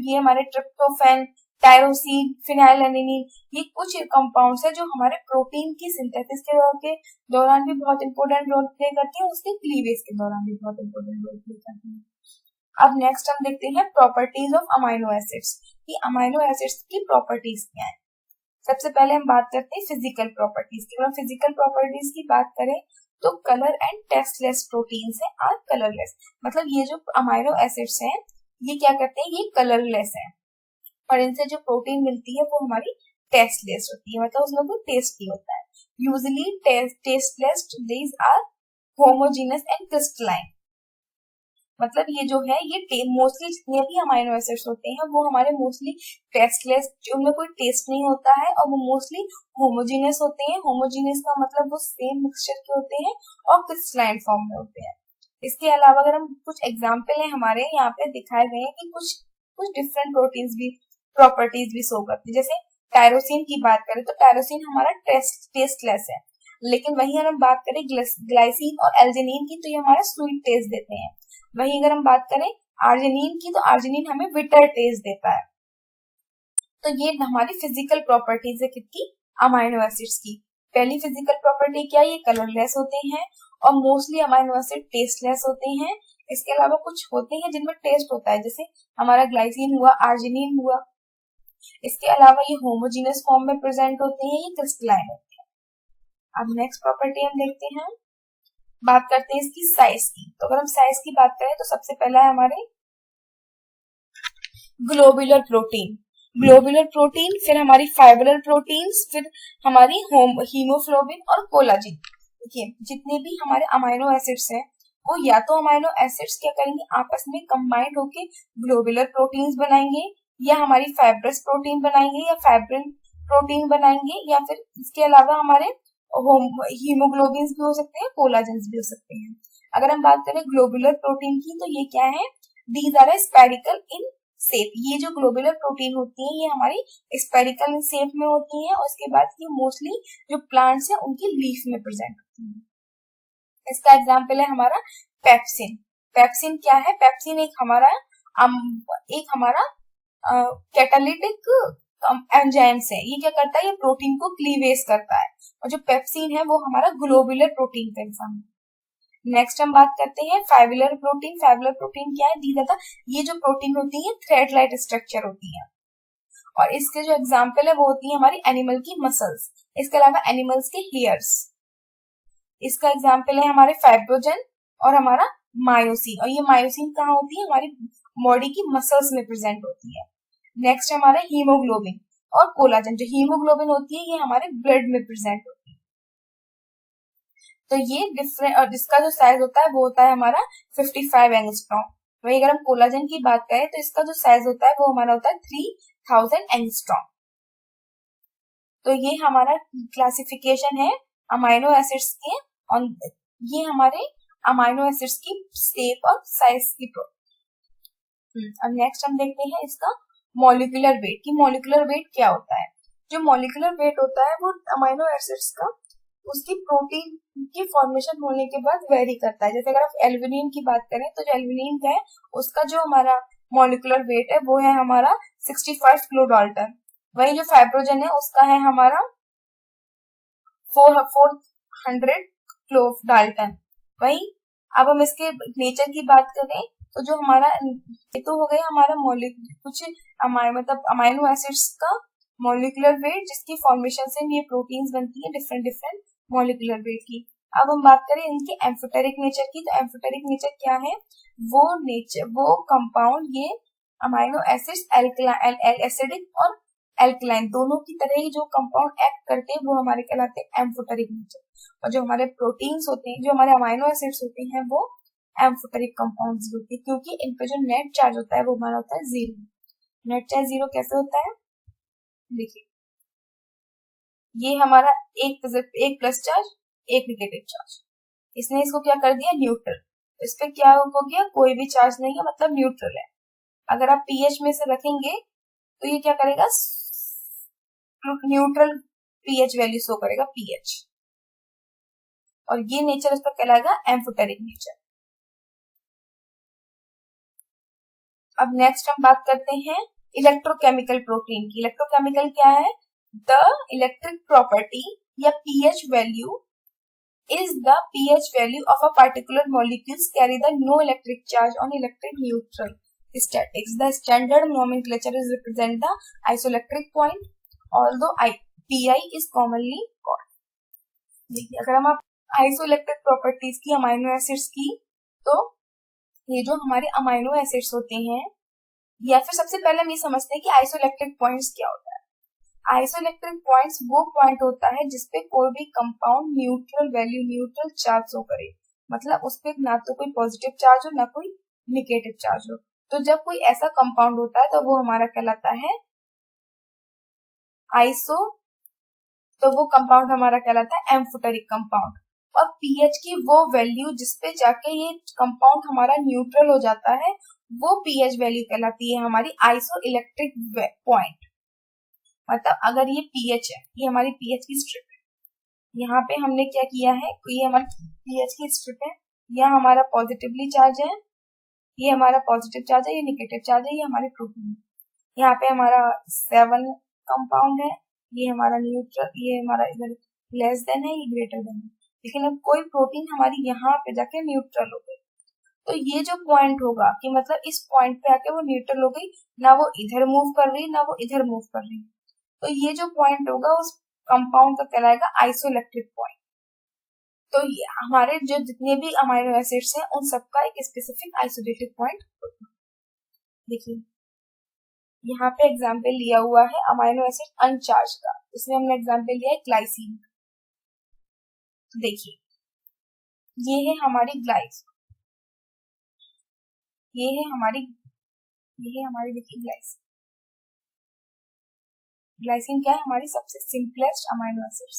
हमारे ट्रिप्टोफैन, टायरोसिन, फिनाइलएलानिन, ये कुछ कंपाउंड्स है जो हमारे प्रोटीन की सिंथेसिस के दौरान भी बहुत इंपोर्टेंट रोल प्ले करती है, उसके क्लीवेज के दौरान भी बहुत इंपोर्टेंट रोल प्ले करती है। अब नेक्स्ट हम देखते हैं प्रॉपर्टीज ऑफ अमाइनो एसिड्स, कि अमाइनो एसिड्स की प्रॉपर्टीज क्या है। सबसे पहले हम बात करते हैं फिजिकल प्रॉपर्टीज की। अगर फिजिकल प्रॉपर्टीज की बात करें तो कलर एंड टेस्टलेस प्रोटीन्स है आर कलरलेस, मतलब ये जो अमाइनो एसिड्स हैं ये क्या करते हैं, ये कलरलेस है, और इनसे जो प्रोटीन मिलती है वो हमारी टेस्टलेस होती है, मतलब उसमें कोई टेस्ट नहीं होता है। Usually tasteless these are homogeneous and crystalline, मतलब ये जो है ये मोस्टली जितने भी अमाइनो एसिड्स होते हैं वो हमारे मोस्टली टेस्टलेस, उनमें कोई टेस्ट नहीं होता है, और वो मोस्टली होमोजेनियस होते हैं। होमोजेनियस का मतलब वो सेम मिक्सचर के होते हैं और क्रिस्टलाइन फॉर्म में होते हैं। इसके अलावा अगर हम कुछ एग्जाम्पल है हमारे यहाँ पे दिखाए गए हैं कि कुछ डिफरेंट प्रोटीन्स भी प्रॉपर्टीज भी शो करती है। जैसे टायरोसिन की बात करें तो टायरोसिन हमारा टेस्टलेस है, लेकिन वही अगर हम बात करें ग्लाइसिन और एल्जिनिन की तो ये हमारा स्वीट टेस्ट देते हैं। वही अगर हम बात करें आर्जिनिन की तो आर्जिनिन हमें बिटर टेस्ट देता है। तो ये हमारी फिजिकल प्रॉपर्टीज है कितनी, अमाइनो एसिड्स की। पहली फिजिकल प्रॉपर्टी क्या है, ये कलरलेस होते हैं, और मोस्टली अमाइनो एसिड टेस्टलेस होते हैं। इसके अलावा कुछ होते हैं जिनमें टेस्ट होता है, जैसे हमारा ग्लाइसिन हुआ, आर्जिनिन हुआ। इसके अलावा ये होमोजीनियस फॉर्म में प्रेजेंट होते हैं, ये क्रिस्टलाइन होते हैं। अब नेक्स्ट प्रॉपर्टी हम देखते हैं, बात करते हैं इसकी साइज की। तो अगर हम साइज की बात करें तो सबसे पहला है हमारे ग्लोबुलर प्रोटीन, फिर हमारी फाइब्रल प्रोटीन्स, फिर हमारी हीमोग्लोबिन और कोलाजिन। देखिए जितने भी हमारे अमाइनो एसिड्स हैं वो या तो अमाइनो एसिड्स क्या करेंगे आपस में कंबाइंड होके ग्लोबुलर प्रोटीन्स बनाएंगे, या हमारी फाइब्रस प्रोटीन बनाएंगे, या फाइब्रिल प्रोटीन बनाएंगे, या फिर इसके अलावा हमारे हीमोग्लोबिन भी हो सकते हैं, कोलाजन भी हो सकते हैं। अगर हम बात करें ग्लोबुलर प्रोटीन की तो ये क्या है, these are spherical in shape. ये जो ग्लोबुलर प्रोटीन होती है ये हमारी स्पेरिकल इन शेप में होती है, और उसके बाद ये मोस्टली जो प्लांट्स है उनकी लीफ में प्रेजेंट होती है। इसका एग्जाम्पल है हमारा पेप्सिन। पेप्सिन क्या है, पेप्सिन एक हमारा एक हमारा कैटालिटिक एंजाइम्स है। ये क्या करता है, ये प्रोटीन को क्लीवेज करता है, और जो पेप्सिन है वो हमारा ग्लोबुलर प्रोटीन का एग्जाम्पल है। नेक्स्ट हम बात करते हैं फाइबुलर प्रोटीन। फाइबुलर प्रोटीन क्या है, दीदा था, ये जो प्रोटीन होती है थ्रेड लाइट स्ट्रक्चर होती है, और इसके जो एग्जाम्पल है वो होती है हमारी एनिमल की मसल्स, इसके अलावा एनिमल्स के हेयर्स। इसका एग्जाम्पल है हमारे फाइब्रोजन और हमारा मायोसिन, और ये मायोसिन कहाँ होती है, हमारी बॉडी की मसल्स में प्रेजेंट होती है। नेक्स्ट हमारा हीमोग्लोबिन और कोलाजन। जो हीमोग्लोबिन होती है ये हमारे ब्लड में प्रेजेंट होती है। तो ये डिफरेंट, और जिसका जो साइज होता है वो होता है हमारा 55 एंगस्ट्रॉम। वही अगर हम कोलाजन की बात करें तो इसका जो साइज होता है वो हमारा होता है 3000 एंगस्ट्रॉम। तो ये हमारा क्लासिफिकेशन है अमाइनो एसिड्स के, और ये हमारे अमाइनो एसिड्स की शेप और साइज की अब नेक्स्ट हम देखते हैं इसका मॉलिक्यूलर वेट, कि मॉलिक्यूलर वेट क्या होता है। जो मॉलिक्यूलर वेट होता है वो अमाइनो एसिड्स का उसकी प्रोटीन की फॉर्मेशन होने के बाद वेरी करता है। जैसे अगर आप एल्ब्यूमिन की बात करें तो जो एल्ब्यूमिन है उसका जो हमारा मॉलिक्यूलर वेट है वो है हमारा 65 किलो डाल्टन। वही जो फाइब्रोजन है उसका है हमारा 400 किलो डाल्टन। वही अब हम इसके नेचर की बात करें तो जो हमारा ये तो हो गया हमारा कुछ मतलब अमाइनो एसिड्स का मॉलिक्यूलर वेट जिसकी फॉर्मेशन से ये प्रोटीन्स बनती है डिफरेंट डिफरेंट मॉलिक्यूलर वेट की। अब हम बात करें इनके एम्फोटेरिक नेचर की, तो एम्फोटेरिक नेचर क्या है, वो कंपाउंड ये अमाइनो एसिड्स एसिडिक और एल्कलाइन दोनों की तरह ही जो कंपाउंड एक्ट करते हैं वो हमारे कहलाते हैं एम्फोटेरिक नेचर। और जो हमारे प्रोटीन्स होते हैं, जो हमारे अमाइनो एसिड्स होते हैं वो एम्फोटेरिक कंपाउंड्स होते हैं, क्योंकि इन पे जो नेट चार्ज होता है वो हमारा होता है 0। नेट चार्ज 0 कैसे होता है, देखिए ये हमारा एक प्लस चार्ज एक नेगेटिव चार्ज, इसने इसको क्या कर दिया न्यूट्रल। इस पे क्या हो गया, कोई भी चार्ज नहीं है, मतलब न्यूट्रल है। अगर आप पीएच में से रखेंगे तो ये क्या करेगा, न्यूट्रल पीएच वैल्यू शो करेगा पीएच, और ये नेचर इस पर कहलाएगा एम्फोटेरिक नेचर। अब नेक्स्ट हम बात करते हैं इलेक्ट्रोकेमिकल प्रोटीन की। इलेक्ट्रोकेमिकल क्या है, द इलेक्ट्रिक प्रॉपर्टी या pH value is the pH value of a particular molecules carry the no electric charge on electric neutral statics. The standard nomenclature is represent the isoelectric point, although pi is commonly called. देखिए अगर हम isoelectric properties की amino acids की, तो ये जो हमारे amino acids होते हैं, या फिर सबसे पहले हम ये समझते हैं कि आइसोइलेक्ट्रिक पॉइंट्स क्या होता है। आइसोइलेक्ट्रिक पॉइंट्स वो पॉइंट होता है जिसपे कोई भी compound neutral value neutral charge show करे, मतलब उसपे ना तो कोई पॉजिटिव चार्ज हो ना कोई निगेटिव चार्ज हो। तो जब कोई ऐसा कंपाउंड होता है तो वो हमारा कहलाता है आइसो, तो वो कंपाउंड हमारा कहलाता है एम्फोटेरिक कंपाउंड। और पीएच की वो वैल्यू जिसपे जाके ये कंपाउंड हमारा न्यूट्रल हो जाता है वो पीएच वैल्यू कहलाती है हमारी आइसो इलेक्ट्रिक पॉइंट। मतलब अगर ये पीएच है, ये हमारी पीएच की स्ट्रिप है, यहाँ पे हमने क्या किया है, ये हमारी पीएच की स्ट्रिप है, यहाँ हमारा पॉजिटिवली चार्ज है, ये हमारा पॉजिटिव चार्ज है, ये निगेटिव चार्ज है, ये हमारी प्रोटीन है। यहाँ पे हमारा 7 कंपाउंड है, ये हमारा न्यूट्रल, ये हमारा इधर लेस देन है, ये ग्रेटर देन है। लेकिन अब कोई प्रोटीन हमारी यहाँ पे जाके न्यूट्रल हो गई, तो ये जो पॉइंट होगा कि मतलब इस पॉइंट पे आके वो न्यूट्रल हो गई, ना वो इधर मूव कर रही ना वो इधर मूव कर रही, तो ये जो पॉइंट होगा उस कंपाउंड का कहलाएगा आइसोइलेक्ट्रिक पॉइंट। तो ये हमारे जो जितने भी अमाइनो एसिड्स हैं उन सबका एक स्पेसिफिक आइसोलेटेड पॉइंट होता है। देखिए यहाँ पे एग्जाम्पल लिया हुआ है अमाइनो एसिड अनचार्ज का, इसमें हमने एग्जाम्पल लिया है ग्लाइसिन। देखिए ये है हमारी ये है हमारी देखिए ग्लाइसिन। ग्लाइसिन क्या है, हमारी सबसे सिंपलेस्ट अमाइनो एसिड्स।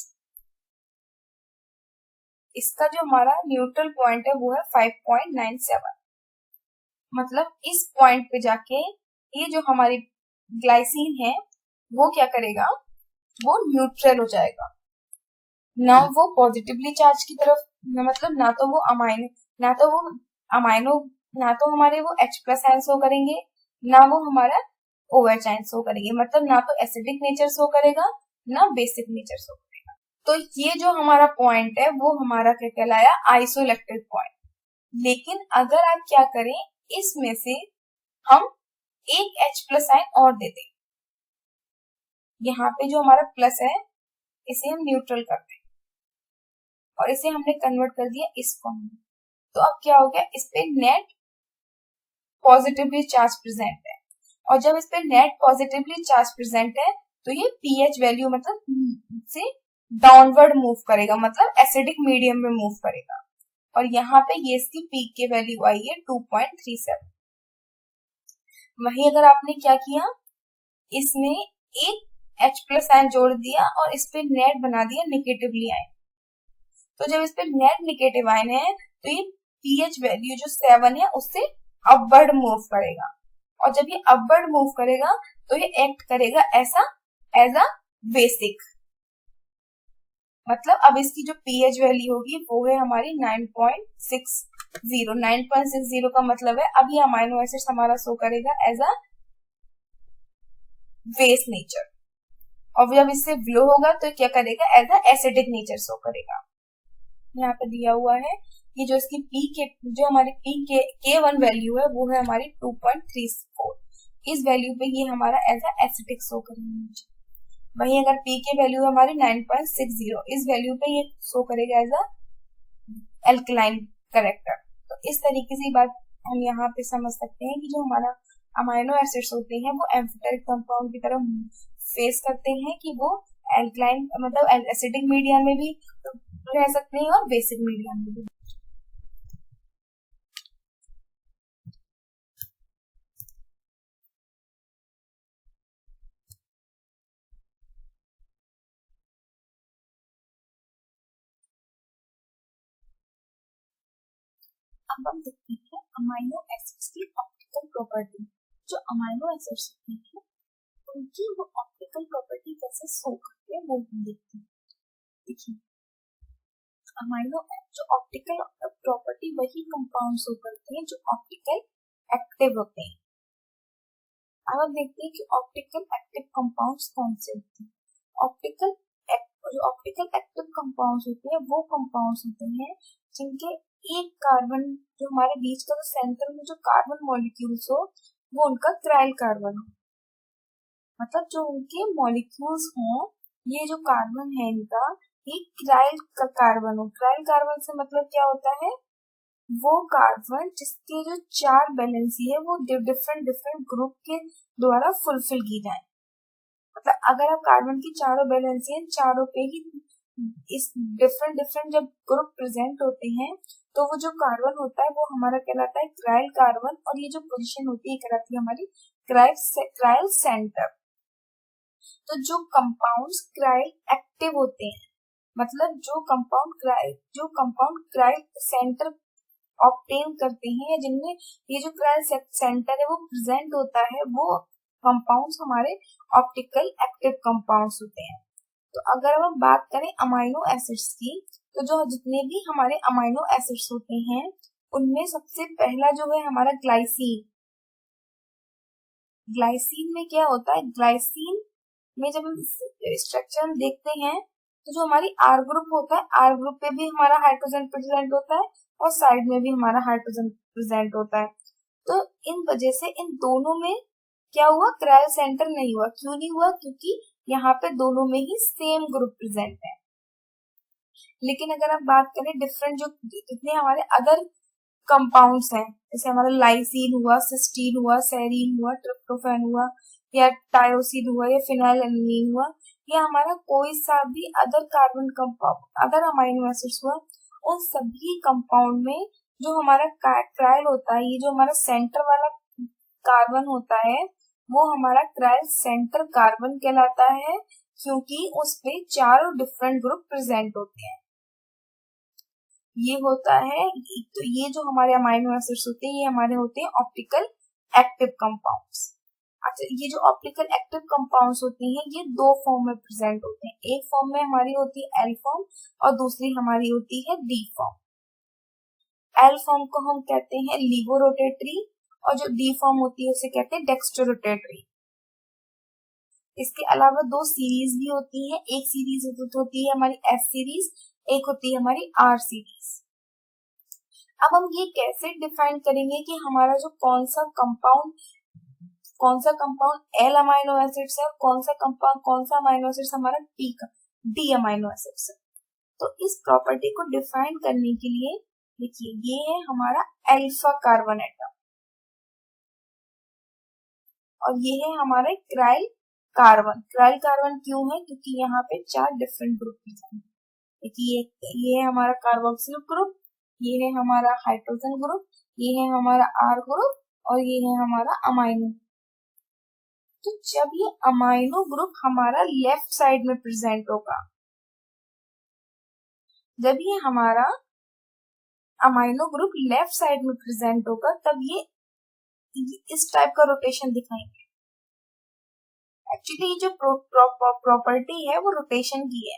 इसका जो हमारा न्यूट्रल पॉइंट है वो है 5.97, मतलब इस पॉइंट पे जाके ये जो हमारी ग्लाइसिन है वो क्या करेगा, वो न्यूट्रल हो जाएगा, ना वो पॉजिटिवली चार्ज की तरफ, मतलब ना तो वो अमाइनो ना तो हमारे वो H+ आयन शो करेंगे, ना वो हमारा OH आयन शो करेंगे, मतलब ना तो एसिडिक नेचर शो करेगा ना बेसिक नेचर शो करेगा। तो ये जो हमारा पॉइंट है वो हमारा क्या कहलाया, आइसोइलेक्ट्रिक पॉइंट। लेकिन अगर आप क्या करें, इसमें से हम एक H+ आयन और दे दें, यहाँ पे जो हमारा प्लस है इसे हम न्यूट्रल कर दें और इसे हमने कन्वर्ट कर दिया इस फॉर्म में। तो अब क्या हो गया, इस पे नेट पॉजिटिवली चार्ज प्रेजेंट है, और जब इस पे नेट पॉजिटिवली चार्ज प्रेजेंट है तो ये पीएच वैल्यू मतलब से डाउनवर्ड मूव करेगा, मतलब एसिडिक मीडियम में मूव करेगा। और यहाँ पे ये इसकी पीक की वैल्यू आई है 2.37। वही अगर आपने क्या किया, इसमें एक H+ आयन जोड़ दिया और इस पे नेट बना दिया नेगेटिवली आयन, तो जब इस पे नेट नेगेटिव आयन है तो ये पीएच वैल्यू जो 7 है उससे अपवर्ड मूव करेगा, और जब ये अपवर्ड मूव करेगा तो ये एक्ट करेगा ऐसा एज अ बेसिक, मतलब अब इसकी जो पीएच वैल्यू होगी वो है हमारी 9.60। 9.60 का मतलब है अब ये अमाइनो एसिड हमारा शो करेगा एज अ बेस नेचर, और जब इससे ब्लो होगा तो क्या करेगा, as a acidic nature show करेगा। यहाँ पे दिया हुआ है ये जो इसकी पी के जो हमारी पी के K1 वैल्यू है वो है हमारी 2.34। इस वैल्यू पे ये हमारा एज अ एसिडिक शो करेगा। वहीं अगर पी के वैल्यू है हमारी 9.60, इस वैल्यू पे ये शो करेगा एज अ एल्कलाइन करेक्टर। तो इस तरीके से बात हम यहाँ पे समझ सकते हैं कि जो हमारा अमाइनो एसिड्स होते हैं वो एम्फिटेरिक कंपाउंड की तरह फेस करते हैं कि वो एल्कलाइन मतलब एसिडिक मीडियम में भी रह सकते हैं और बेसिक मीडियम में भी। अब हम देखते हैं अमाइनो एसिड्स की ऑप्टिकल प्रॉपर्टी। जो अमाइनो एसिड्स होते हैं उनकी वो ऑप्टिकल प्रॉपर्टी कैसे शो करते हैं वो हम देखते हैं। देखिए, अमाइनो जो ऑप्टिकल प्रॉपर्टी वही कंपाउंड शो करते हैं जो ऑप्टिकल एक्टिव होते हैं। अब हम देखते हैं कि ऑप्टिकल एक्टिव कंपाउंड्स कौन से होते हैं। ऑप्टिकल एक्टिव कंपाउंड्स होते हैं वो कंपाउंड्स होते हैं जिनके एक कार्बन जो हमारे बीच का सेंटर में जो कार्बन मॉलिक्यूल्स हो वो उनका क्राइल कार्बन हो, मतलब जो उनके मॉलिक्यूल्स हों, ये जो कार्बन है इनका ये क्राइल का कार्बन हो। क्राइल कार्बन से मतलब क्या होता है, वो कार्बन जिसके जो 4 वैलेंसी है वो डिफरेंट ग्रुप के द्वारा फुलफिल की जाए। मतलब अगर आप कार्बन की चारों वैलेंसी है, चारों पे ही इस डिफरेंट जब ग्रुप प्रेजेंट होते हैं तो वो जो कार्बन होता है वो हमारा कहलाता है क्राइल कार्बन, और ये जो पोजीशन होती है कहलाती है हमारी क्राइल सेंटर। तो जो कंपाउंड्स क्राइल एक्टिव होते हैं, मतलब जो कंपाउंड क्राइल सेंटर ऑब्टेन करते हैं, जिनमें ये जो क्राइल सेंटर है वो प्रेजेंट होता है, वो कंपाउंड्स हमारे ऑप्टिकल एक्टिव कंपाउंड्स होते हैं। तो अगर हम बात करें अमाइनो एसिड्स की, तो जो जितने भी हमारे अमाइनो एसिड्स होते हैं उनमें सबसे पहला जो है हमारा ग्लाइसिन। ग्लाइसिन में क्या होता है, ग्लाइसिन में जब हम स्ट्रक्चर देखते हैं तो जो हमारी आर ग्रुप होता है, आर ग्रुप पे भी हमारा हाइड्रोजन प्रेजेंट होता है और साइड में भी हमारा हाइड्रोजन प्रेजेंट होता है। तो इन वजह से इन दोनों में क्या हुआ, क्राइल सेंटर नहीं हुआ। क्यों नहीं हुआ, क्योंकि यहाँ पे दोनों में ही सेम ग्रुप प्रेजेंट है। लेकिन अगर आप बात करें डिफरेंट जो जितने हमारे अदर कंपाउंड्स हैं, जैसे हमारा लाइसिन हुआ, सिस्टीन हुआ, सेरीन हुआ, ट्रिप्टोफैन हुआ, या टायोसिन हुआ, या फिनाइलएलनिन हुआ, या हमारा कोई सा भी other carbon compound other amino acids हुआ, उन सभी कंपाउंड में जो हमारा क्राइल होता है, ये जो हमारा सेंटर वाला कार्बन होता है वो हमारा क्राइल सेंटर कार्बन कहलाता है, क्योंकि उस पे चारों डिफरेंट ग्रुप प्रेजेंट होते हैं। ये होता है, तो ये जो हमारे अमाइनो एसिड्स होते हैं ये हमारे होते हैं ऑप्टिकल एक्टिव कंपाउंड्स। अच्छा, ये जो ऑप्टिकल एक्टिव कंपाउंड्स होते हैं ये दो फॉर्म में प्रेजेंट होते हैं। एक फॉर्म में हमारी होती है एल फॉर्म और दूसरी हमारी होती है डी फॉर्म। एल फॉर्म को हम कहते हैं लीवोरोटेटरी और जो डी फॉर्म होती है उसे कहते हैं डेक्स्ट्रोरोटेटरी। इसके अलावा दो सीरीज भी होती है, एक सीरीज होती है हमारी एस सीरीज, एक होती है हमारी आर सीरीज। अब हम ये कैसे डिफाइन करेंगे कि हमारा जो कौन सा कंपाउंड एल अमाइनो एसिड्स है और कौन सा अमाइनो एसिड्स हमारा डी अमाइनो एसिड्स है। तो इस प्रॉपर्टी को डिफाइन करने के लिए देखिए ये है हमारा अल्फा कार्बन एटम और ये है हमारा क्राइल कार्बन। क्राइल कार्बन क्यों है? क्योंकि यहाँ पे 4 डिफरेंट ग्रुप हैं। देखिए ये है हमारा कार्बोक्सिल ग्रुप, ये है हमारा हाइड्रोजन ग्रुप, ये है हमारा आर ग्रुप और ये है हमारा अमाइनो। तो जब ये अमाइनो ग्रुप हमारा लेफ्ट साइड में प्रेजेंट होगा, जब ये हमारा अमाइनो ग्रुप लेफ्ट साइड में प्रेजेंट होगा तब ये इस टाइप का रोटेशन दिखाएंगे। एक्चुअली जो प्रॉपर्टी है वो रोटेशन की है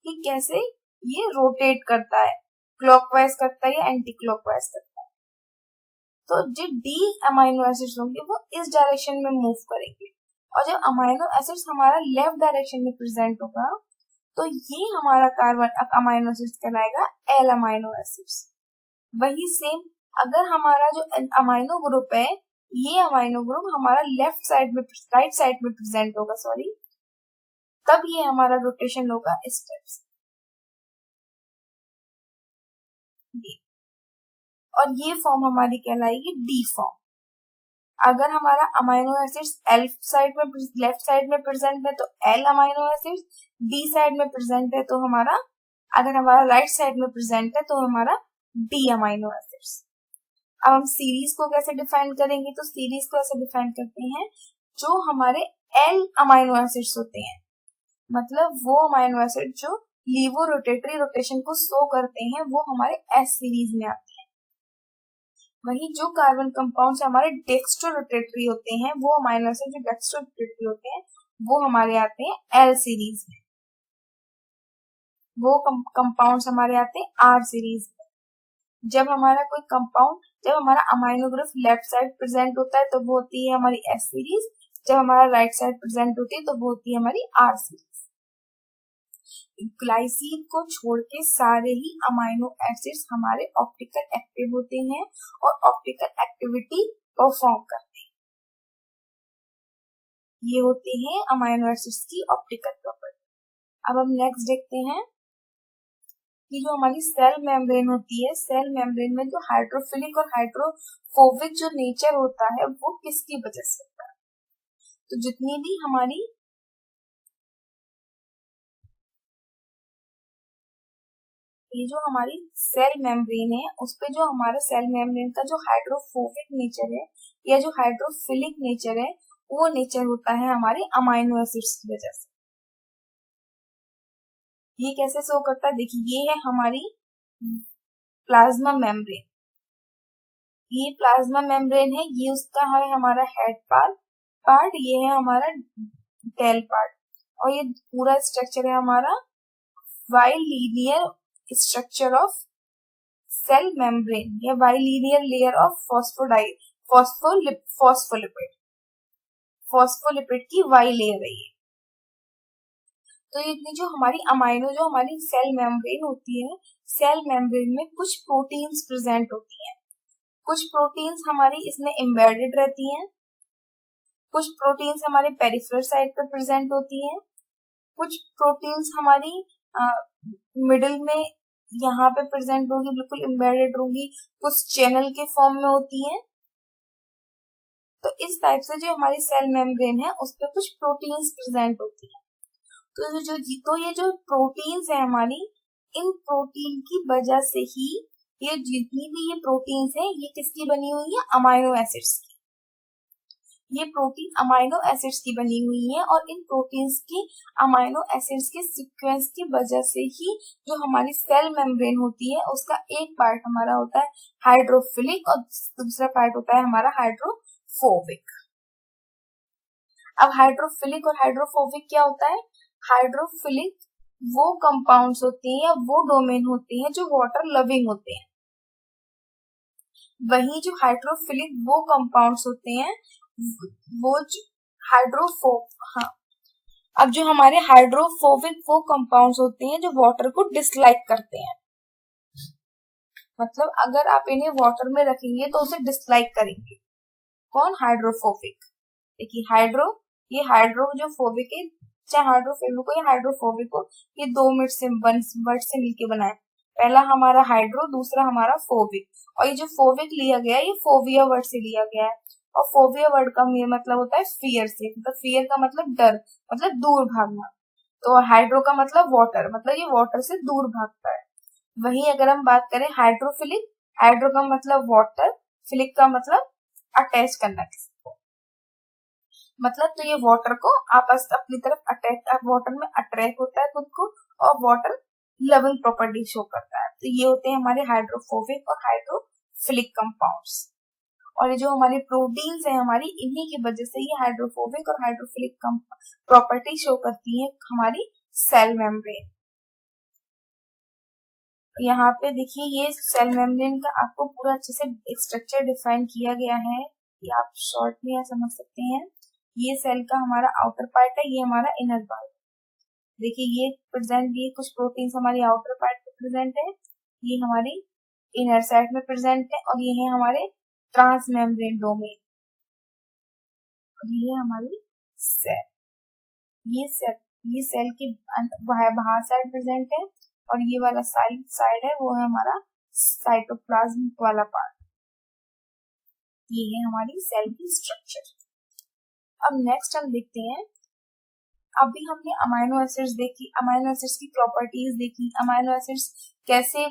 कि कैसे ये रोटेट करता है, क्लॉकवाइज करता है या एंटी क्लॉकवाइज करता है। तो जो डी अमाइनो एसिड्स होंगे वो इस डायरेक्शन में मूव करेंगे और जब अमाइनो एसिड्स हमारा लेफ्ट डायरेक्शन में प्रेजेंट होगा तो ये हमारा कार्बन अमाइनो एसिड्स कहलाएगा एल अमाइनो एसिड्स। वही सेम अगर हमारा जो अमाइनो ग्रुप है ये अमाइनो ग्रुप हमारा राइट साइड में प्रेजेंट होगा तब ये हमारा रोटेशन होगा इस टाइप से। और ये फॉर्म हमारी कहलाएगी डी फॉर्म। अगर हमारा अमाइनो एसिड्स लेफ्ट साइड में प्रेजेंट है तो L amino acids, D side में प्रेजेंट है तो अगर हमारा राइट साइड में प्रेजेंट है तो हमारा डी अमाइनो एसिड्स। अब हम सीरीज को कैसे डिफाइन करेंगे? तो सीरीज को ऐसे डिफाइन करते हैं जो हमारे एल अमाइनो एसिड्स होते हैं, मतलब वो अमाइनो एसिड जो लीवो रोटेटरी रोटेशन को शो करते हैं वो हमारे एस सीरीज में आते हैं। वही जो कार्बन कंपाउंड्स हमारे डेक्स्ट्रो रोटेटरी होते हैं, वो अमाइनो एसिड जो डेक्स्ट्रो रोटेटरी होते हैं वो हमारे आते हैं एल सीरीज में। वो कंपाउंड्स हमारे आते हैं आर सीरीज में। जब हमारा amino group left side present होता है तो वो होती है हमारी एस सीरीज, जब हमारा राइट साइड प्रेजेंट होती है तो वो होती है हमारी आर सीरीज। ग्लाइसिन को छोड़ के सारे ही अमाइनो एसिड्स हमारे ऑप्टिकल एक्टिव होते हैं और ऑप्टिकल एक्टिविटी परफॉर्म करते हैं। ये होते हैं अमाइनो एसिड्स की ऑप्टिकल प्रॉपर्टी। अब हम नेक्स्ट देखते हैं कि जो हमारी सेल मेम्ब्रेन होती है, सेल मेम्ब्रेन में जो हाइड्रोफिलिक और हाइड्रोफोबिक जो नेचर होता है वो किसकी वजह से होता है? तो जितनी भी हमारी ये जो हमारी सेल मेम्ब्रेन है उस पे जो हमारा सेल मेम्ब्रेन का जो हाइड्रोफोबिक नेचर है या जो हाइड्रोफिलिक नेचर है वो नेचर होता है हमारे अमाइनो एसिड्स की वजह से। ये कैसे शो करता है? देखिए ये है हमारी प्लाज्मा मेम्ब्रेन, ये प्लाज्मा मेम्ब्रेन है, ये उसका है हमारा हेड पार्ट, ये है हमारा टेल पार्ट और ये पूरा स्ट्रक्चर है हमारा bilinear structure of cell membrane या बाइलिनियर लेयर ऑफ फॉस्फोलिपिड की वाई लेयर है ये। तो इतनी जो हमारी सेल मेम्ब्रेन होती है, सेल मेम्ब्रेन में कुछ प्रोटीन्स प्रेजेंट होती हैं, कुछ प्रोटीन्स हमारी इसमें एम्बेडेड रहती हैं, कुछ प्रोटीन्स हमारे पेरिफेरल साइड पर प्रेजेंट होती हैं, कुछ प्रोटीन्स हमारी मिडिल में यहाँ पे प्रेजेंट होगी, बिल्कुल एम्बेडेड होगी, कुछ चैनल के फॉर्म में होती हैं। तो इस टाइप से जो हमारी सेल मेम्ब्रेन है उस पर कुछ प्रोटीन्स प्रेजेंट होती है। तो ये जो प्रोटीन्स है हमारी, इन प्रोटीन की वजह से ही ये जितनी भी ये प्रोटीन्स है ये किसकी बनी हुई है? अमाइनो एसिड्स की। ये प्रोटीन अमाइनो एसिड्स की बनी हुई है और इन प्रोटीन्स की अमाइनो एसिड्स के सीक्वेंस की वजह से ही जो हमारी सेल मेम्ब्रेन होती है उसका एक पार्ट हमारा होता है हाइड्रोफिलिक और दूसरा पार्ट होता है हमारा हाइड्रोफोबिक। अब हाइड्रोफिलिक और हाइड्रोफोबिक क्या होता है? हाइड्रोफिलिक वो कंपाउंड्स होते हैं या वो डोमेन होते हैं जो वाटर लविंग होते हैं, वही जो हाइड्रोफिलिक वो कंपाउंड्स होते हैं, वो जो हाँ, अब जो हमारे हाइड्रोफोबिक वो कंपाउंड्स होते हैं जो वाटर को डिसलाइक करते हैं, मतलब अगर आप इन्हें वाटर में रखेंगे तो उसे डिसलाइक करेंगे। कौन? हाइड्रोफोबिक। देखिए ये हाइड्रो जो फोबिक है, चाहे हाइड्रोफोबिक हो या हाइड्रोफोबिक हो, ये दो वर्ड से मिलके बना है। पहला हमारा हाइड्रो, दूसरा हमारा फोबिक। और ये जो फोबिक लिया गया है ये फोबिया वर्ड से लिया गया है। और फोबिया वर्ड का ये मतलब होता है फियर से, मतलब फियर का मतलब डर, मतलब दूर भागना। तो हाइड्रो का मतलब वाटर, मतलब ये वाटर से दूर भागता है। वहीं अगर हम बात करें हाइड्रोफिलिक, हाइड्रो का मतलब वाटर, फिलिक का मतलब अटैच करना किसी को, मतलब तो ये वाटर को आपस अपनी तरफ अटैक, वाटर में अट्रैक्ट होता है खुद को, और वाटर लविंग प्रॉपर्टी शो करता है। तो ये होते हैं हमारे हाइड्रोफोबिक और हाइड्रोफिलिक कंपाउंड्स। और ये जो हमारी प्रोटीन्स है हमारी, इन्हीं की वजह से ये हाइड्रोफोबिक और हाइड्रोफिलिक प्रॉपर्टी शो करती है हमारी सेल मेम्ब्रेन। यहाँ पे देखिए ये सेल मेम्ब्रेन का आपको पूरा अच्छे से स्ट्रक्चर डिफाइन किया गया है, ये आप शॉर्ट में यहाँ समझ सकते हैं। ये सेल का हमारा आउटर पार्ट है, ये हमारा इनर पार्ट। देखिए ये कुछ प्रोटीन्स हमारी आउटर पार्ट में प्रेजेंट है, ये हमारी इनर साइड में प्रेजेंट है, और ये है हमारे ट्रांस मेम्ब्रेन डोमेन, और ये हमारी सेल। ये सेल के बाहर साइड प्रेजेंट है, और ये वाला साइड है वो है हमारा साइटोप्लाज्म वाला पार्ट। ये है हमारी सेल की स्ट्रक्चर। अब नेक्स्ट हम देखते हैं, अभी हमने अमाइनो एसिड्स देखी, अमाइनो एसिड्स की प्रॉपर्टीज देखी, अमाइनो एसिड्स कैसे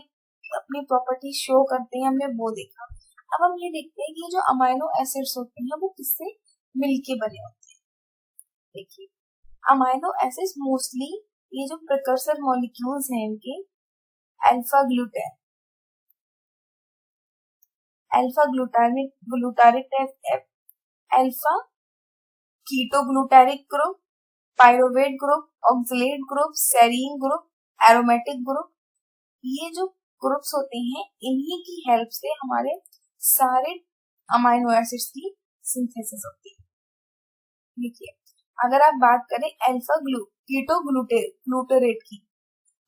अपनी प्रॉपर्टी शो करते हैं हमने वो देखा। अब हम ये देखते हैं कि जो अमाइनो एसिड्स होते हैं वो किससे मिलके बने होते हैं। देखिए अमाइनो एसिड्स मोस्टली ये जो प्रिकर्सर मॉलिक्यूल्स हैं इनके alpha glutaric alpha keto glutaric group, pyruvate group, oxalate group, serine group, aromatic group, ये जो ग्रुप्स होते हैं इन्हीं की हेल्प से हमारे सारे अमाइनो एसिड्स की सिंथेसिस होती है। देखिए अगर आप बात करें अल्फा कीटो ग्लूटारेट की,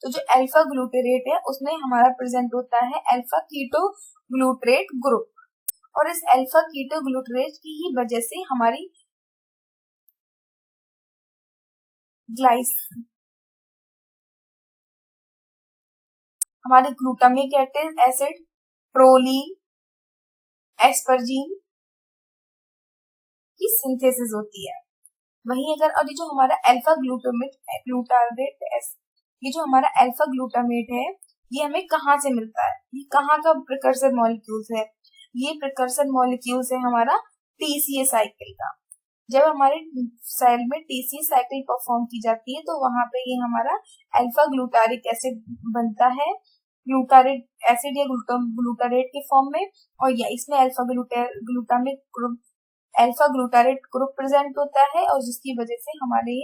तो जो अल्फा ग्लूटारेट है उसमें हमारा प्रेजेंट होता है अल्फा कीटो ग्लूटारेट ग्रुप, और इस अल्फा कीटो ग्लूटारेट की ही वजह से हमारी हमारे ग्लूटामिक एसिड, प्रोलीन, एस्परजीन की सिंथेसिस होती है। वहीं अगर और ये जो हमारा अल्फा ग्लूटारेट ये जो हमारा अल्फा ग्लूटामेट है ये हमें कहाँ से मिलता है, ये कहाँ का प्रिकर्सर मॉलिक्यूल्स है? ये प्रिकर्सर मॉलिक्यूल्स है हमारा टीसीए साइकिल का। जब हमारे सेल में टीसीए साइकिल परफॉर्म की जाती है तो वहां पे ये हमारा अल्फा ग्लूटारिक एसिड बनता है, ग्लूटारेट एसिड या ग्लूटारेट के फॉर्म में, और या इसमें glutamic group alpha glutarate group present होता है, और जिसकी वजह से हमारे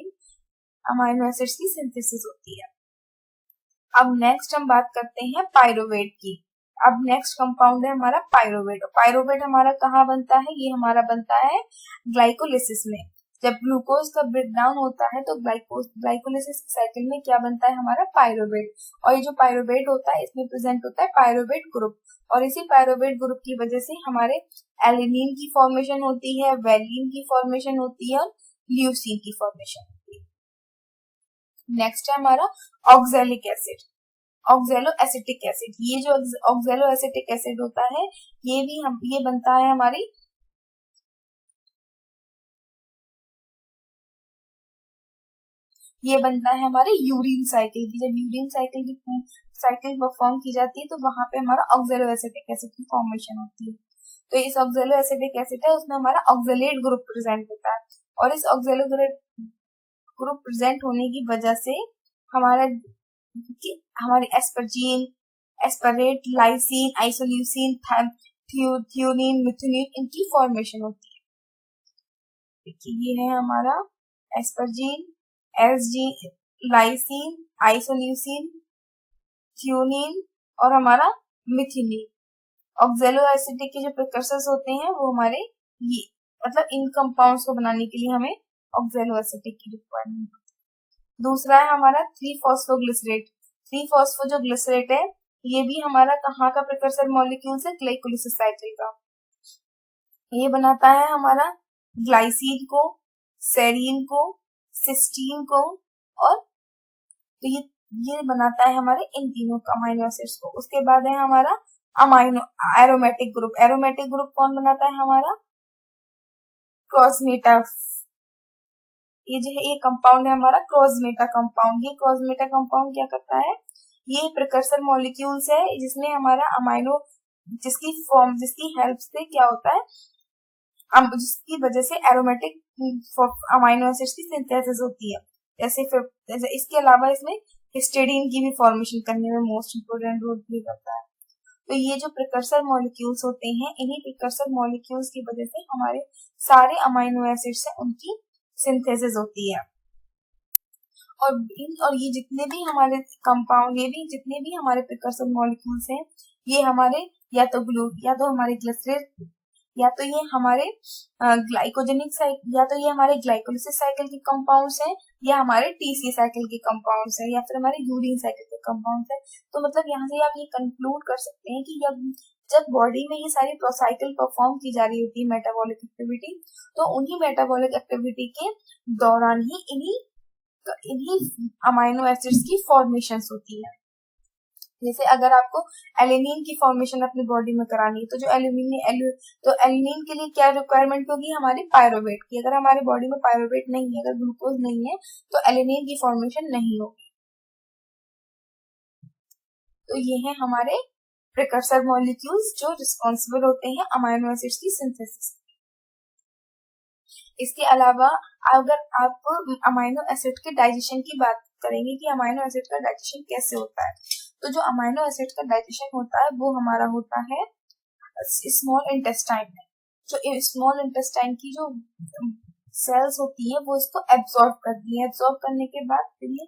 अमाइनो एसिड्स की सिंथेसिस होती है। अब नेक्स्ट हम बात करते हैं पायरोवेट की। अब नेक्स्ट कंपाउंड है हमारा पायरोवेट। पायरोवेट हमारा कहाँ बनता है? ये हमारा बनता है ग्लाइकोलिसिस में। जब ग्लूकोज का ब्रेकडाउन होता है तो ग्लाइकोलिसिस साइकिल में क्या बनता है? हमारा पायरोवेट। और ये जो पायरोवेट होता है इसमें प्रेजेंट होता है पायरोवेट ग्रुप, और इसी पायरोवेट ग्रुप की वजह से हमारे एलिनिन की फॉर्मेशन होती है, वेलिन की फॉर्मेशन होती है, और ल्यूसीन की फॉर्मेशन होती है। नेक्स्ट है हमारा oxalic acid, oxalo acetic acid. ये जो ऑक्सैलो एसिटिक एसिड होता है ये बनता है हमारे यूरिन साइकिल की। जब यूरिन साइकिल परफॉर्म की जाती है तो वहां पे हमारा ऑक्सैलो एसिटिक एसिड की फॉर्मेशन होती है। तो इस ऑक्सैलो एसिटिक एसिड है उसमें हमारा ऑक्सैलेट ग्रुप प्रेजेंट होता है, और इस ऑक्सैलो ग्रुप प्रेजेंट होने की वजह से हमारा हमारे एस्परजीन, एस्परेट, लाइसिन, आइसोल्यूसिन, थियोनिन, मिथुनिन इनकी फॉर्मेशन होती है। देखिए ये है हमारा asparagine, SG, lysine, isoleucine, threonine और हमारा मिथिनिन। ऑक्जेलो एसिडिक के जो प्रिकर्सर्स होते हैं वो हमारे ये मतलब इन कंपाउंड्स को बनाने के लिए हमें ऑक्जेलो एसिडिक की रिक्वायरमेंट होती है। दूसरा है हमारा 3-फॉस्फोग्लिसरेट। 3-फॉस्फो जो ग्लिसरेट है ये भी हमारा कहाँ का प्रिकर्सर मॉलिक्यूल्स है, ग्लाइकोलिसिस साइकिल का। ये बनाता है हमारा ग्लाइसिन को, सेरीन को, सिस्टीन को, और तो ये बनाता है हमारे इन तीनों अमाइनो एसिड्स को। उसके बाद है हमारा amino aromatic group. Aromatic group कौन बनाता है हमारा, क्रॉसमेटा। ये जो है ये कंपाउंड है हमारा क्रॉसमेटा कंपाउंड। ये क्रॉसमेटा कंपाउंड क्या करता है, ये प्रिकर्सर मॉलिक्यूल्स है जिसमें हमारा अमाइनो जिसकी हेल्प से क्या होता है, जिसकी वजह से एरोमेटिक अमाइनो एसिड्स की सिंथेसिस होती है। जैसे इसके अलावा इसमें हिस्टिडीन की भी फॉर्मेशन करने में मोस्ट इम्पोर्टेंट रोल प्ले करता है। तो ये जो प्रिकर्सर मॉलिक्यूल्स होते हैं, इन्हीं प्रिकर्सर मॉलिक्यूल्स की वजह से हमारे सारे अमाइनो एसिड्स हैं उनकी सिंथेसिस होती है। और ये जितने भी हमारे कंपाउंड, ये भी जितने भी हमारे प्रिकर्सर मॉलिक्यूल्स हैं, ये हमारे या तो हमारे ग्लिसरेट, या तो ये हमारे ग्लाइकोजेनिक साइकिल, या तो ये हमारे ग्लाइकोलिसिस साइकिल के कंपाउंड्स हैं, या हमारे टीसी साइकिल के कंपाउंड्स हैं, या फिर हमारे यूरिन साइकिल के कंपाउंड्स हैं। तो मतलब यहाँ से आप ये कंक्लूड कर सकते हैं कि जब बॉडी में ये सारी साइकिल परफॉर्म की जा रही होती है मेटाबॉलिक एक्टिविटी, तो उन्हीं मेटाबॉलिक एक्टिविटी के दौरान ही इन्हीं अमाइनो एसिड्स की फॉर्मेशन होती है। जैसे अगर आपको एलिनिन की फॉर्मेशन अपनी बॉडी में करानी है, तो जो एलिनिन के लिए क्या रिक्वायरमेंट होगी, हमारी पायरोवेट की। अगर हमारे बॉडी में पायरोवेट नहीं है, अगर ग्लूकोज नहीं है, तो एलिनिन की फॉर्मेशन नहीं होगी। तो ये है हमारे प्रिकर्सर मॉलिक्यूल्स जो रिस्पॉन्सिबल होते हैं अमाइनो एसिड्स की सिंथेसिस। इसके अलावा अगर आप अमाइनो एसिड के डाइजेशन की बात करेंगे कि अमाइनो एसिड का डाइजेशन कैसे होता है, तो जो अमाइनो एसिड का डाइजेशन होता है वो हमारा होता है स्मॉल इंटेस्टाइन में। जो स्मॉल इंटेस्टाइन की जो सेल्स होती है वो इसको एब्सॉर्ब करती है। एब्सॉर्ब करने के बाद फिर ये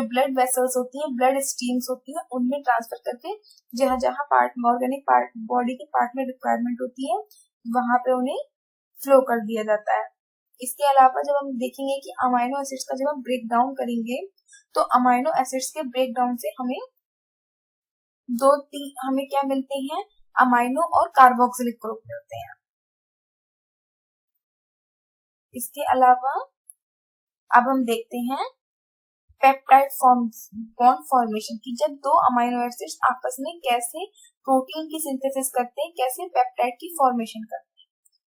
ब्लड वेसल्स होती है, ब्लड स्ट्रीम्स होती है, उनमें ट्रांसफर करके जहाँ जहाँ ऑर्गेनिक पार्ट बॉडी के पार्ट में रिक्वायरमेंट होती है वहां पे उन्हें फ्लो कर दिया जाता है। इसके अलावा जब हम देखेंगे कि अमाइनो एसिड्स का जब हम ब्रेक डाउन करेंगे, तो अमाइनो एसिड्स के ब्रेक डाउन से हमें हमें क्या मिलते हैं, अमाइनो और कार्बोक्सिलिक ग्रुप मिलते हैं। इसके अलावा अब हम देखते हैं पेप्टाइड बॉन्ड फॉर्मेशन की। जब दो अमाइनो एसिड्स आपस में कैसे प्रोटीन की सिंथेसिस करते हैं, कैसे पेप्टाइड की फॉर्मेशन करते हैं।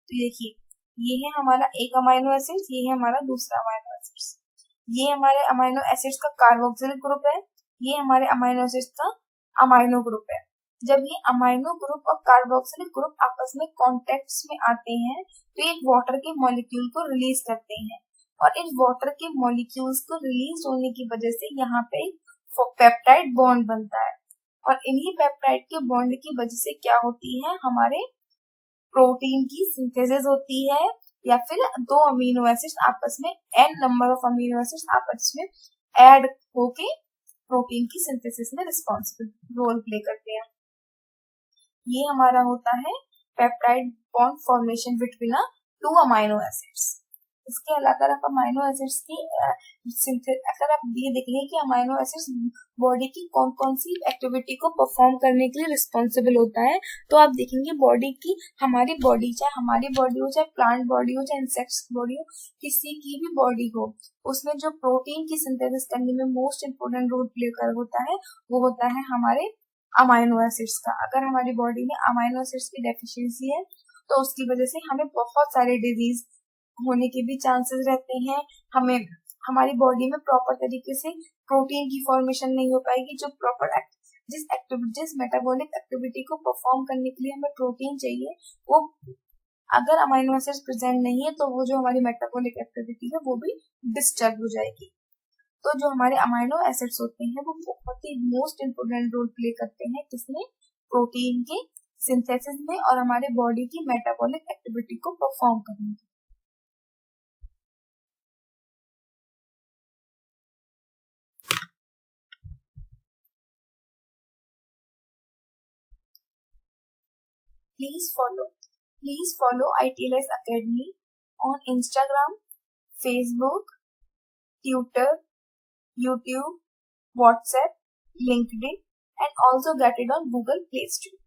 तो देखिए ये है हमारा एक अमाइनो एसिड, ये है हमारा दूसरा अमाइनो एसिड। ये हमारे अमाइनो एसिड्स का कार्बोक्सिलिक ग्रुप है, ये हमारे अमाइनो एसिड्स का अमाइनो ग्रुप है। जब ये अमाइनो ग्रुप और कार्बोक्सिलिक ग्रुप आपस में कॉन्टेक्ट में आते हैं तो एक वाटर के मॉलिक्यूल को रिलीज करते हैं, और इन वाटर के मॉलिक्यूल्स को रिलीज होने की वजह से यहाँ पे पेप्टाइड बॉन्ड बनता है, और इन्हीं पेप्टाइड के बॉन्ड की वजह से क्या होती है, हमारे प्रोटीन की सिंथेसिस होती है, या फिर दो अमीनो एसिड्स आपस में n number of amino acids आपस में ऐड होके प्रोटीन की सिंथेसिस में रिस्पॉन्सिबल रोल प्ले करते हैं। ये हमारा होता है peptide bond formation between two amino acids. इसके अलावा अगर आप अमाइनो एसिड्स की अगर आप ये देखेंगे कि अमाइनो एसिड्स बॉडी की कौन कौन सी एक्टिविटी को परफॉर्म करने के लिए रिस्पॉन्सिबल होता है, तो आप देखेंगे बॉडी की, हमारी बॉडी चाहे हमारी बॉडी हो, चाहे प्लांट बॉडी हो, चाहे इंसेक्ट्स बॉडी हो, किसी की भी बॉडी हो, उसमें जो प्रोटीन की सिंथेसिस करने में मोस्ट इम्पोर्टेंट रोल प्ले कर होता है वो होता है हमारे अमाइनो एसिड्स का। अगर हमारी बॉडी में अमाइनो एसिड्स की डेफिशिएंसी है तो उसकी वजह से हमें बहुत सारे डिजीज होने के भी चांसेस रहते हैं। हमें हमारी बॉडी में प्रॉपर तरीके से प्रोटीन की फॉर्मेशन नहीं हो पाएगी। जो प्रॉपर जिस मेटाबॉलिक एक्टिविटी को परफॉर्म करने के लिए हमें प्रोटीन चाहिए, वो अगर अमाइनो एसिड्स प्रेजेंट नहीं है तो वो जो हमारी मेटाबॉलिक एक्टिविटी है वो भी डिस्टर्ब हो जाएगी। तो जो हमारे अमाइनो एसिड्स होते हैं वो बहुत ही मोस्ट इम्पोर्टेंट रोल प्ले करते हैं किसमें, प्रोटीन के सिंथेसिस में और हमारे बॉडी की मेटाबॉलिक एक्टिविटी को परफॉर्म करने में। Please follow ITLS Academy on Instagram, Facebook, Twitter, YouTube, WhatsApp, LinkedIn, and also get it on Google Play Store.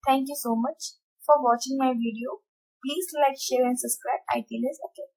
Thank you so much for watching my video. Please like, share and subscribe ITLS Academy.